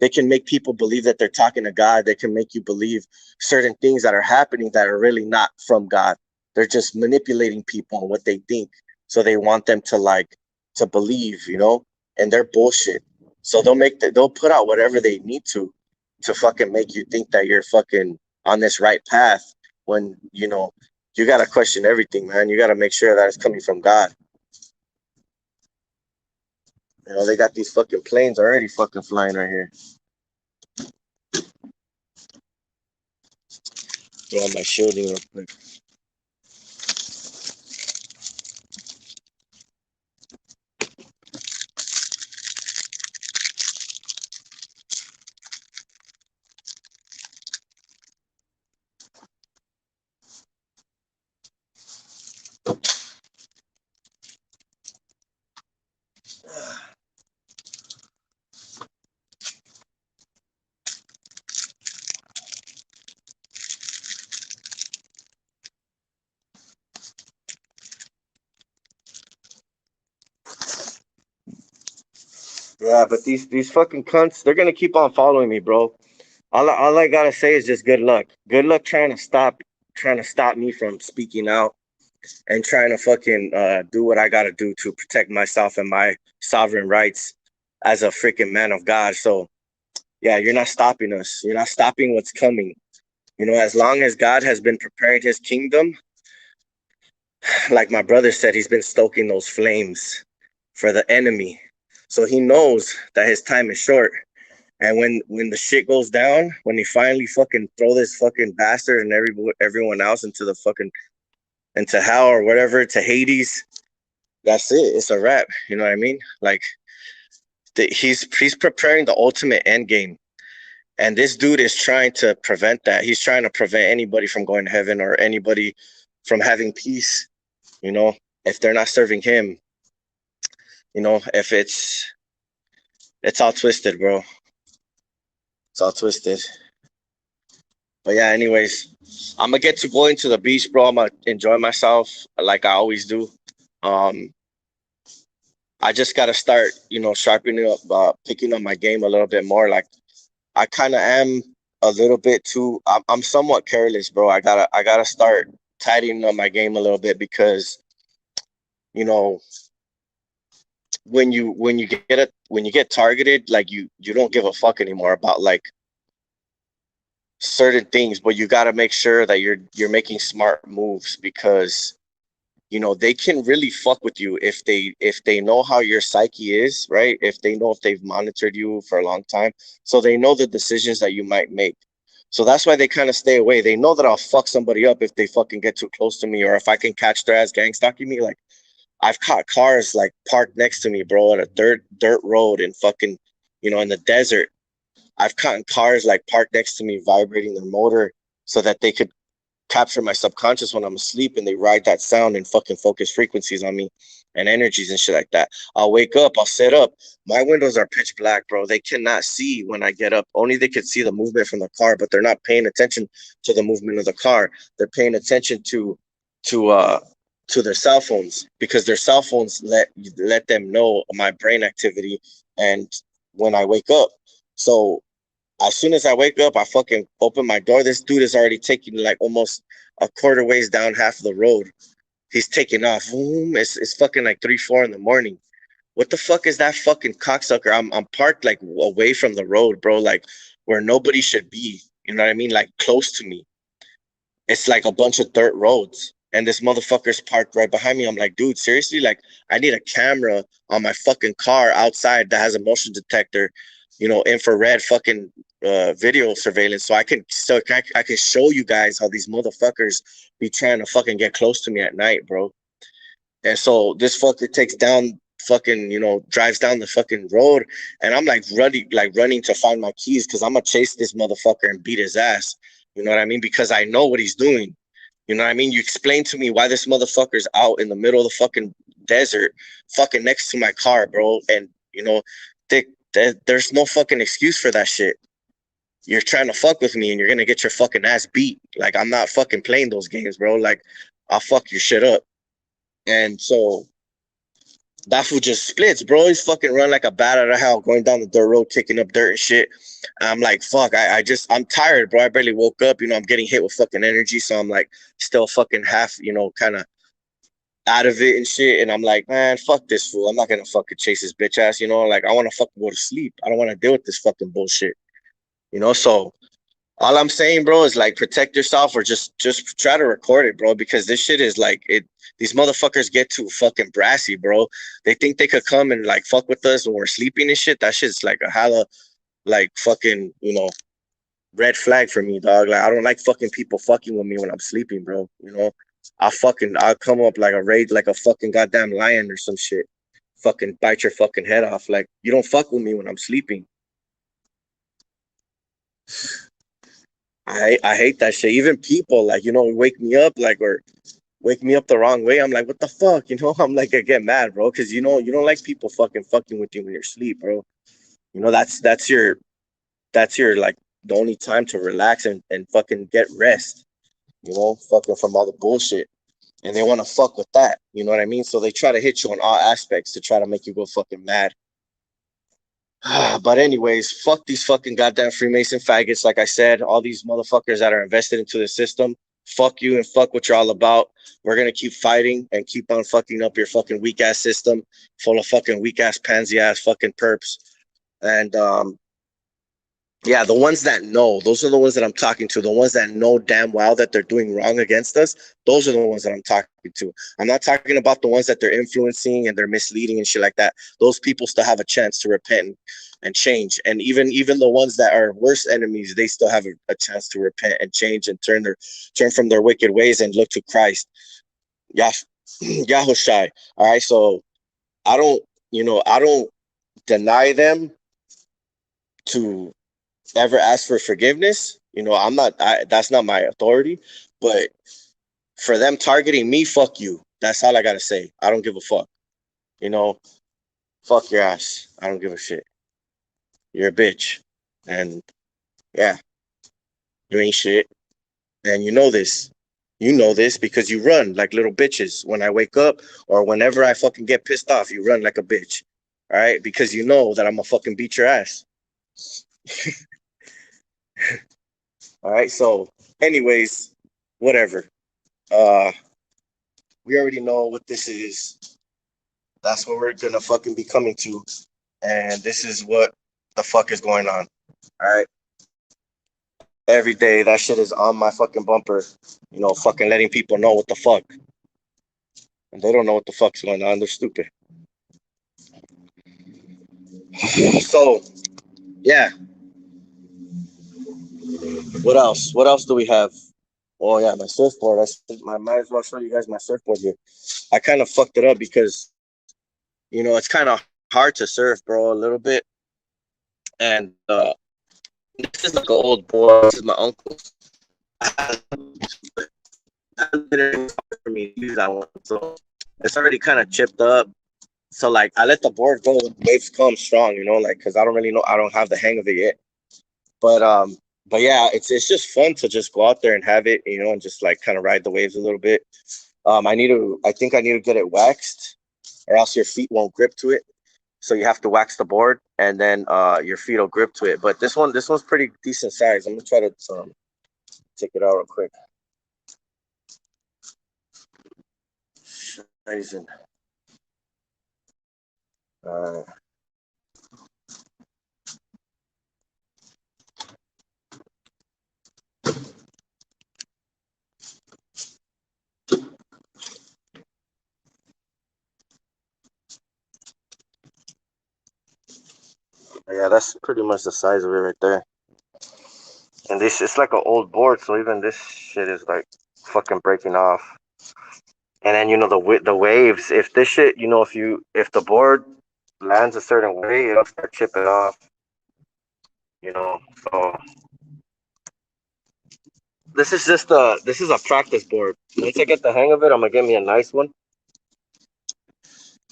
can make people believe that they're talking to God. They can make you believe certain things that are happening that are really not from God. They're just manipulating people and what they think, so they want them to like to believe, and they're bullshit. So they'll put out whatever they need to fucking make you think that you're fucking on this right path, when you got to question everything, man. You got to make sure that it's coming from God. They got these fucking planes already fucking flying right here. Throw on my shielding real quick. Yeah, but these fucking cunts, they're gonna keep on following me, bro. All I gotta say is just good luck. Good luck trying to stop me from speaking out and trying to fucking do what I gotta do to protect myself and my sovereign rights as a freaking man of God. So yeah, you're not stopping us. You're not stopping what's coming. You know, as long as God has been preparing his kingdom, like my brother said, he's been stoking those flames for the enemy. So he knows that his time is short. And when the shit goes down, when they finally fucking throw this fucking bastard and everyone else into the fucking into hell or whatever, to Hades, that's it. It's a wrap. You know what I mean? Like he's preparing the ultimate end game. And this dude is trying to prevent that. He's trying to prevent anybody from going to heaven or anybody from having peace, you know, if they're not serving him, you know, if it's all twisted, bro. It's all twisted. But yeah, anyways, I'm gonna get to going to the beach, bro. I'm gonna enjoy myself like I always do. Um, I just gotta start, you know, sharpening up, picking up my game a little bit more. Like I kind of am a little bit too. I'm somewhat careless, bro. I gotta start tidying up my game a little bit because you know when you get targeted, like you don't give a fuck anymore about like certain things, but you got to make sure that you're making smart moves because you know they can really fuck with you if they know how your psyche is, right? If they know if they've monitored you for a long time, so they know the decisions that you might make. So that's why they kind of stay away. They know that I'll fuck somebody up if they fucking get too close to me, or if I can catch their ass gang stalking me. Like I've caught cars like parked next to me, bro, at a dirt road in fucking, you know, in the desert. I've caught cars like parked next to me, vibrating their motor so that they could capture my subconscious when I'm asleep, and they ride that sound and fucking focus frequencies on me and energies and shit like that. I'll wake up, I'll set up. My windows are pitch black, bro. They cannot see when I get up. Only they could see the movement from the car, but they're not paying attention to the movement of the car. They're paying attention to uh to their cell phones because their cell phones let them know my brain activity and when I wake up. So as soon as I wake up, I fucking open my door. This dude is already taking like almost a quarter ways down half of the road. He's taking off. Boom. It's fucking like 3, 4 in the morning. What the fuck is that fucking cocksucker? I'm parked like away from the road, bro. Like where nobody should be. You know what I mean? Like close to me. It's like a bunch of dirt roads. And this motherfucker's parked right behind me. I'm like, dude, seriously? Like, I need a camera on my fucking car outside that has a motion detector, you know, infrared fucking video surveillance, so I can show you guys how these motherfuckers be trying to fucking get close to me at night, bro. And so this fucker takes down fucking, you know, drives down the fucking road, and I'm like running to find my keys because I'm gonna chase this motherfucker and beat his ass. You know what I mean? Because I know what he's doing. You know what I mean? You explain to me why this motherfucker's out in the middle of the fucking desert, fucking next to my car, bro. And you know, there's no fucking excuse for that shit. You're trying to fuck with me and you're gonna get your fucking ass beat. Like I'm not fucking playing those games, bro. Like I'll fuck your shit up. And so that fool just splits, bro. He's fucking run like a bat out of hell, going down the dirt road, kicking up dirt and shit. And I'm like, fuck, I'm tired, bro. I barely woke up. You know, I'm getting hit with fucking energy. So I'm like still fucking half, you know, kind of out of it and shit. And I'm like, man, fuck this fool. I'm not gonna fucking chase his bitch ass, you know, like I wanna fucking go to sleep. I don't wanna deal with this fucking bullshit. You know, so all I'm saying, bro, is like protect yourself or just try to record it, bro, because this shit is like it. These motherfuckers get too fucking brassy, bro. They think they could come and like fuck with us when we're sleeping and shit. That shit's like a hella like fucking, you know, red flag for me, dog. Like I don't like fucking people fucking with me when I'm sleeping, bro. You know, I'll come up like a raid, like a fucking goddamn lion or some shit. Fucking bite your fucking head off. Like you don't fuck with me when I'm sleeping. I hate that shit. Even people like, you know, wake me up like or wake me up the wrong way. I'm like, what the fuck? I'm like, I get mad, bro, because you don't like people fucking with you when you're asleep, bro. That's your like the only time to relax and fucking get rest, fucking from all the bullshit. And they want to fuck with that. You know what I mean? So they try to hit you on all aspects to try to make you go fucking mad. But anyways, fuck these fucking goddamn Freemason faggots. Like I said, all these motherfuckers that are invested into the system. Fuck you and fuck what you're all about. We're gonna keep fighting and keep on fucking up your fucking weak ass system, full of fucking weak ass pansy ass fucking perps. And yeah, the ones that know, those are the ones that I'm talking to. The ones that know damn well that they're doing wrong against us, those are the ones that I'm talking to. I'm not talking about the ones that they're influencing and they're misleading and shit like that. Those people still have a chance to repent and change. And even the ones that are worst enemies, they still have a chance to repent and change and turn from their wicked ways and look to Christ. Yah Yahushai. All right. So I don't deny them to ever ask for forgiveness. That's not my authority, but for them targeting me, fuck you. That's all I gotta say. I don't give a fuck. You know, fuck your ass. I don't give a shit. You're a bitch. And yeah, you ain't shit. And you know this. You know this because you run like little bitches when I wake up or whenever I fucking get pissed off, you run like a bitch. All right? Because you know that I'm gonna fucking beat your ass. All right. So, anyways, whatever. Uh we already know what this is. That's what we're gonna fucking be coming to. And this is what the fuck is going on. All right. Every day that shit is on my fucking bumper, fucking letting people know what the fuck. And they don't know what the fuck's going on. They're stupid. So yeah. What else? What else do we have? Oh yeah, my surfboard. I might as well show you guys my surfboard here. I kind of fucked it up because it's kind of hard to surf, bro, a little bit. And this is like an old board. This is my uncle's. For me to use that one, so it's already kind of chipped up. So like, I let the board go when waves come strong, like because I don't really know. I don't have the hang of it yet. But yeah, it's just fun to just go out there and have it, and just like kind of ride the waves a little bit. I think I need to get it waxed, or else your feet won't grip to it. So you have to wax the board, and then your feet will grip to it. But this one's pretty decent size. I'm gonna try to take it out real quick. Amazing. Uh, yeah, that's pretty much the size of it right there. And this it's like an old board, so even this shit is like fucking breaking off. And then the waves. If this shit, if the board lands a certain way, it'll start chipping off. So this is a practice board. Once I get the hang of it, I'm gonna get me a nice one.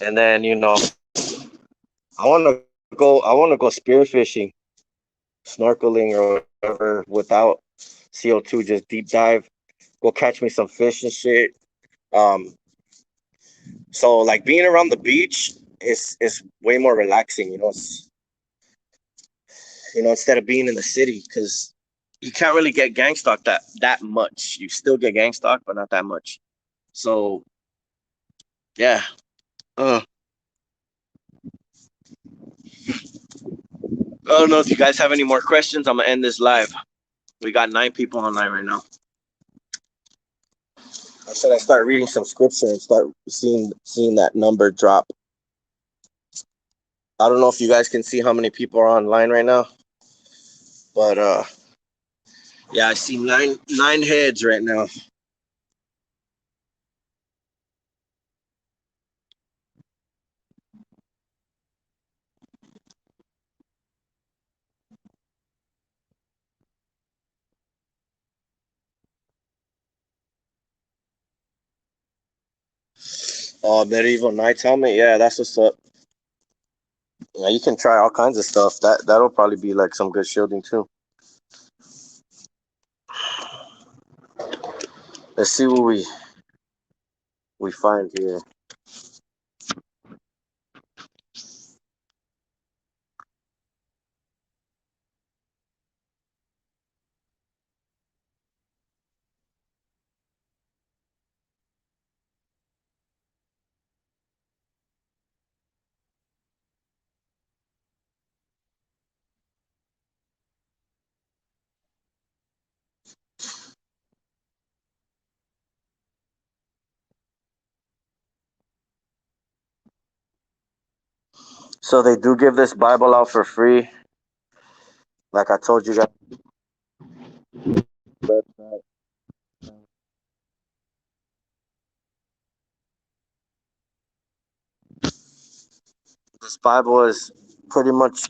And then I wanna go spearfishing, snorkeling or whatever without CO2. Just deep dive, go catch me some fish and shit. Um, so like being around the beach is way more relaxing. Instead of being in the city, because you can't really get gang stalked that much. You still get gang stalked, but not that much. So yeah. I don't know if you guys have any more questions. I'm gonna end this live. We got 9 people online right now. I said I start reading some scripture and start seeing that number drop. I don't know if you guys can see how many people are online right now, but yeah, I see nine heads right now. Oh, medieval knights helmet. Yeah, that's what's up. Yeah, you can try all kinds of stuff. That'll probably be like some good shielding too. Let's see what we find here. So they do give this Bible out for free. Like I told you guys, but this Bible is pretty much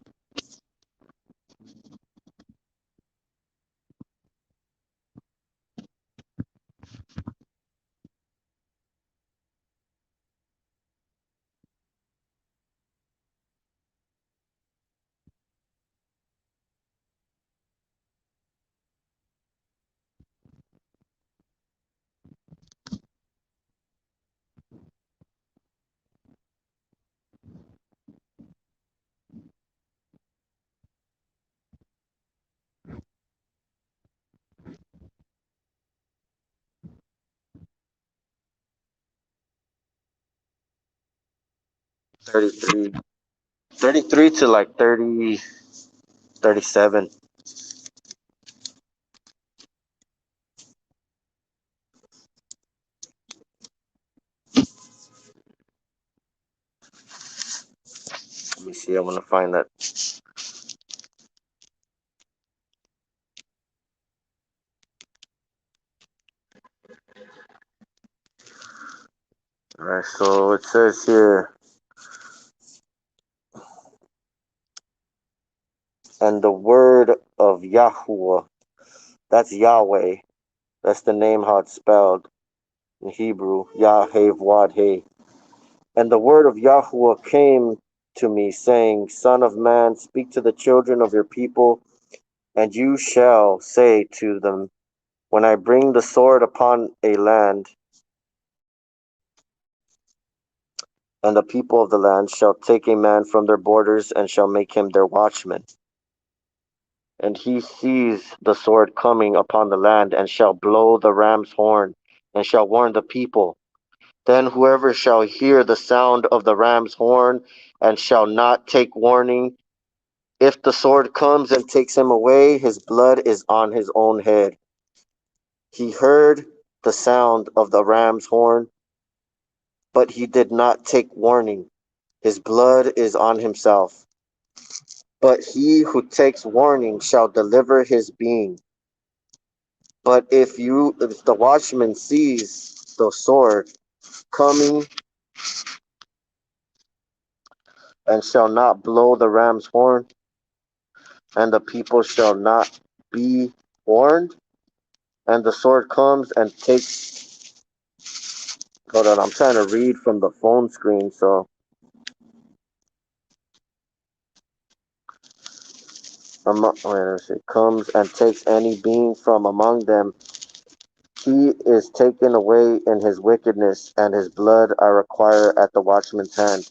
33, 33 to like 30, 37. Let me see. I want to find that. All right. So it says here, and the word of Yahuwah. That's Yahweh. That's the name how it's spelled in Hebrew. Yah-Hey Wad-Hey. And the word of Yahuwah came to me, saying, Son of man, speak to the children of your people, and you shall say to them, when I bring the sword upon a land, and the people of the land shall take a man from their borders, and shall make him their watchman. And he sees the sword coming upon the land, and shall blow the ram's horn, and shall warn the people. Then whoever shall hear the sound of the ram's horn, and shall not take warning, if the sword comes and takes him away, his blood is on his own head. He heard the sound of the ram's horn, but he did not take warning. His blood is on himself. But he who takes warning shall deliver his being. But if the watchman sees the sword coming and shall not blow the ram's horn, and the people shall not be warned, and the sword comes and takes. Hold on, I'm trying to read from the phone screen, so wait, let's see. Comes and takes any being from among them, he is taken away in his wickedness, and his blood I require at the watchman's hand.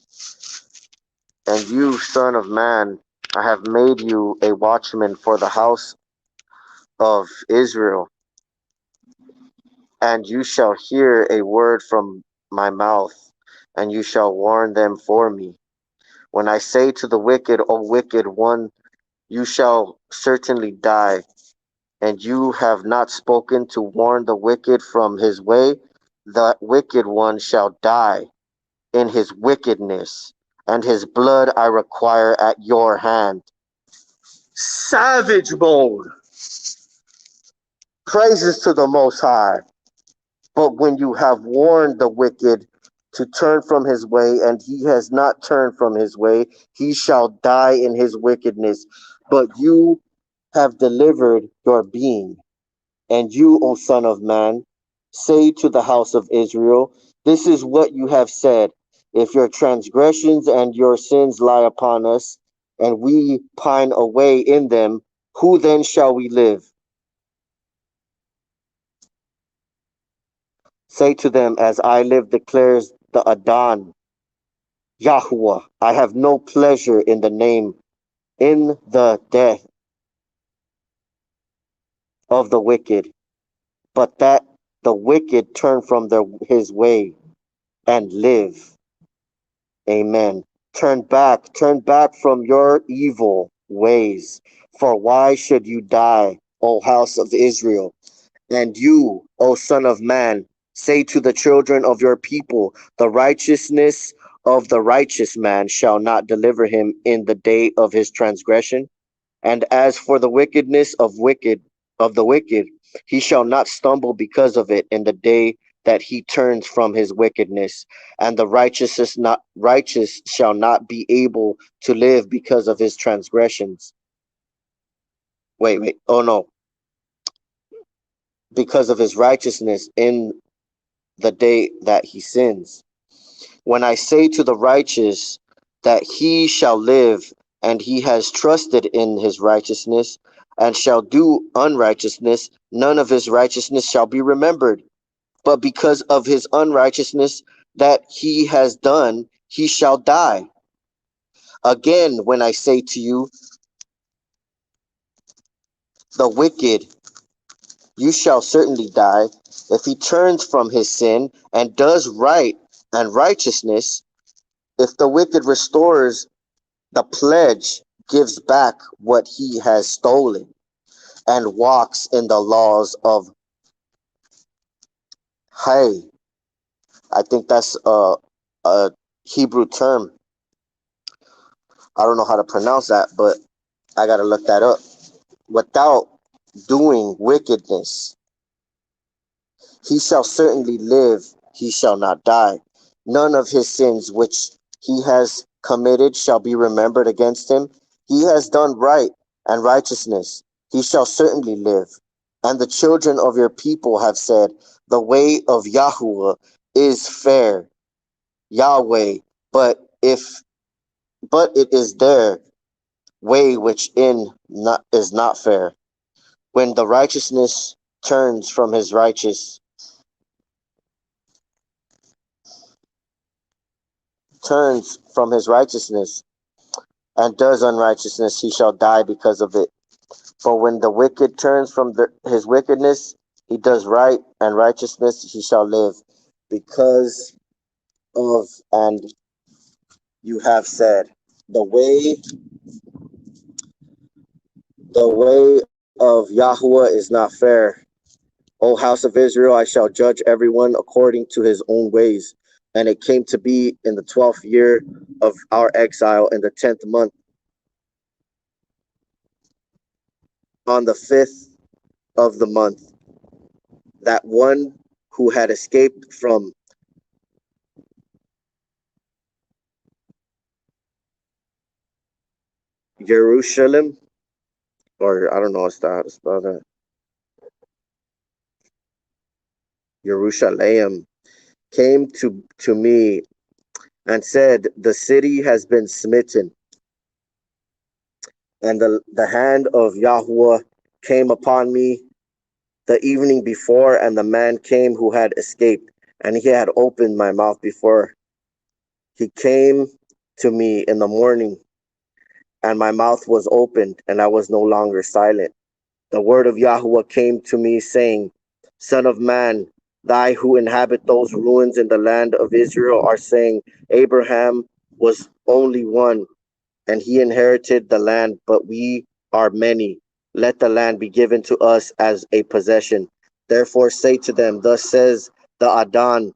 And you, son of man, I have made you a watchman for the house of Israel, and you shall hear a word from my mouth, and you shall warn them for me. When I say to the wicked, O wicked one, you shall certainly die, and you have not spoken to warn the wicked from his way, the wicked one shall die in his wickedness, and his blood I require at your hand. Savage mode. Praises to the Most High. But when you have warned the wicked to turn from his way, and he has not turned from his way, he shall die in his wickedness. But you have delivered your being. And you, O Son of Man, say to the house of Israel, This is what you have said. If your transgressions and your sins lie upon us, and we pine away in them, who then shall we live? Say to them, as I live, declares the Adon, Yahuwah, I have no pleasure in the name, in the death of the wicked, but that the wicked turn from his way and live. Amen. Turn back from your evil ways. For why should you die, O house of Israel? And you, O son of man, say to the children of your people, the righteousness of the righteous man shall not deliver him in the day of his transgression. And as for the wickedness of the wicked, he shall not stumble because of it in the day that he turns from his wickedness, and the righteous shall not be able to live because of his transgressions. Wait. Oh no, because of his righteousness in the day that he sins. When I say to the righteous that he shall live, and he has trusted in his righteousness, and shall do unrighteousness, none of his righteousness shall be remembered. But because of his unrighteousness that he has done, he shall die. Again, when I say to you, the wicked, you shall certainly die, if he turns from his sin and does right and righteousness, if the wicked restores the pledge, gives back what he has stolen, and walks in the laws of Hay. I think that's a Hebrew term. I don't know how to pronounce that, but I gotta look that up. Without doing wickedness, he shall certainly live, he shall not die. None of his sins which he has committed shall be remembered against him. He has done right and righteousness, he shall certainly live. And the children of your people have said, the way of Yahuwah is fair, Yahweh, but it is their way which is not fair. When the righteousness turns from his righteous turns from his righteousness and does unrighteousness, he shall die because of it. For when the wicked turns from his wickedness, he does right and righteousness, he shall live. Because of, and you have said, the way, the way of Yahuwah is not fair. O house of Israel, I shall judge everyone according to his own ways. And it came to be in the 12th year of our exile, in the 10th month, on the 5th of the month, that one who had escaped from Jerusalem, or I don't know how to spell that, Jerusalem, came to me and said, the city has been smitten, and the hand of Yahuwah came upon me the evening before, and the man came who had escaped, and he had opened my mouth before. He came to me in the morning, and my mouth was opened, and I was no longer silent. The word of Yahuwah came to me, saying, Son of man, thy who inhabit those ruins in the land of Israel are saying, Abraham was only one, and he inherited the land, but we are many. Let the land be given to us as a possession. Therefore say to them, Thus says the Adon,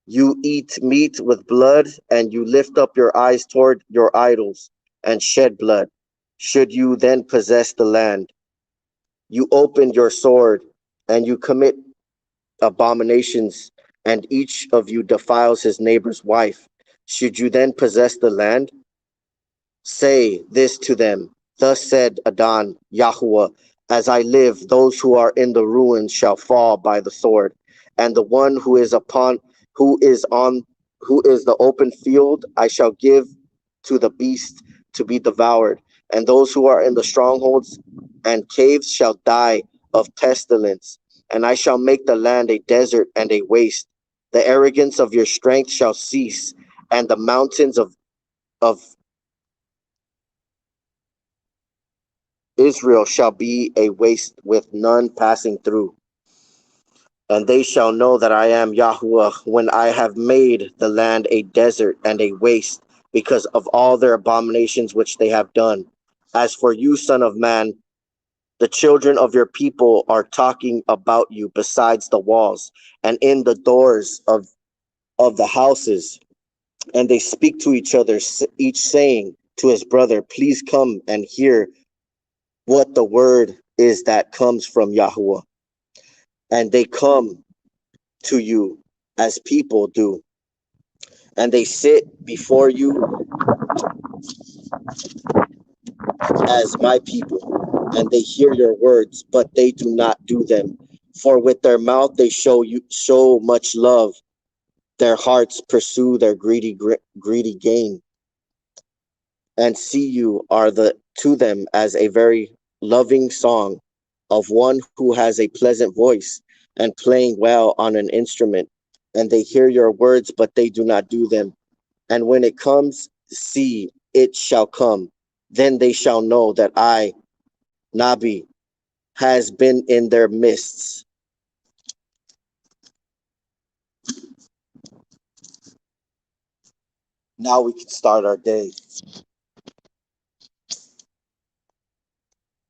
you eat meat with blood, and you lift up your eyes toward your idols, and shed blood. Should you then possess the land? You open your sword, and you commit abominations, and each of you defiles his neighbor's wife. Should you then possess the land? Say this to them, Thus said Adon, Yahuwah, as I live, those who are in the ruins shall fall by the sword, and the one who is on who is the open field I shall give to the beast to be devoured, and those who are in the strongholds and caves shall die of pestilence, and I shall make the land a desert and a waste. The arrogance of your strength shall cease, and the mountains of Israel shall be a waste with none passing through. And they shall know that I am Yahweh when I have made the land a desert and a waste because of all their abominations which they have done. As for you, son of man, the children of your people are talking about you besides the walls and in the doors of the houses. And they speak to each other, each saying to his brother, please come and hear what the word is that comes from Yahweh. And they come to you as people do, and they sit before you as my people, and they hear your words, but they do not do them. For with their mouth they show much love, their hearts pursue their greedy gain, and see you are the to them as a very loving song of one who has a pleasant voice and playing well on an instrument. And they hear your words, but they do not do them. And when it comes, see, it shall come. Then they shall know that I, Nabi, has been in their midst. Now we can start our day.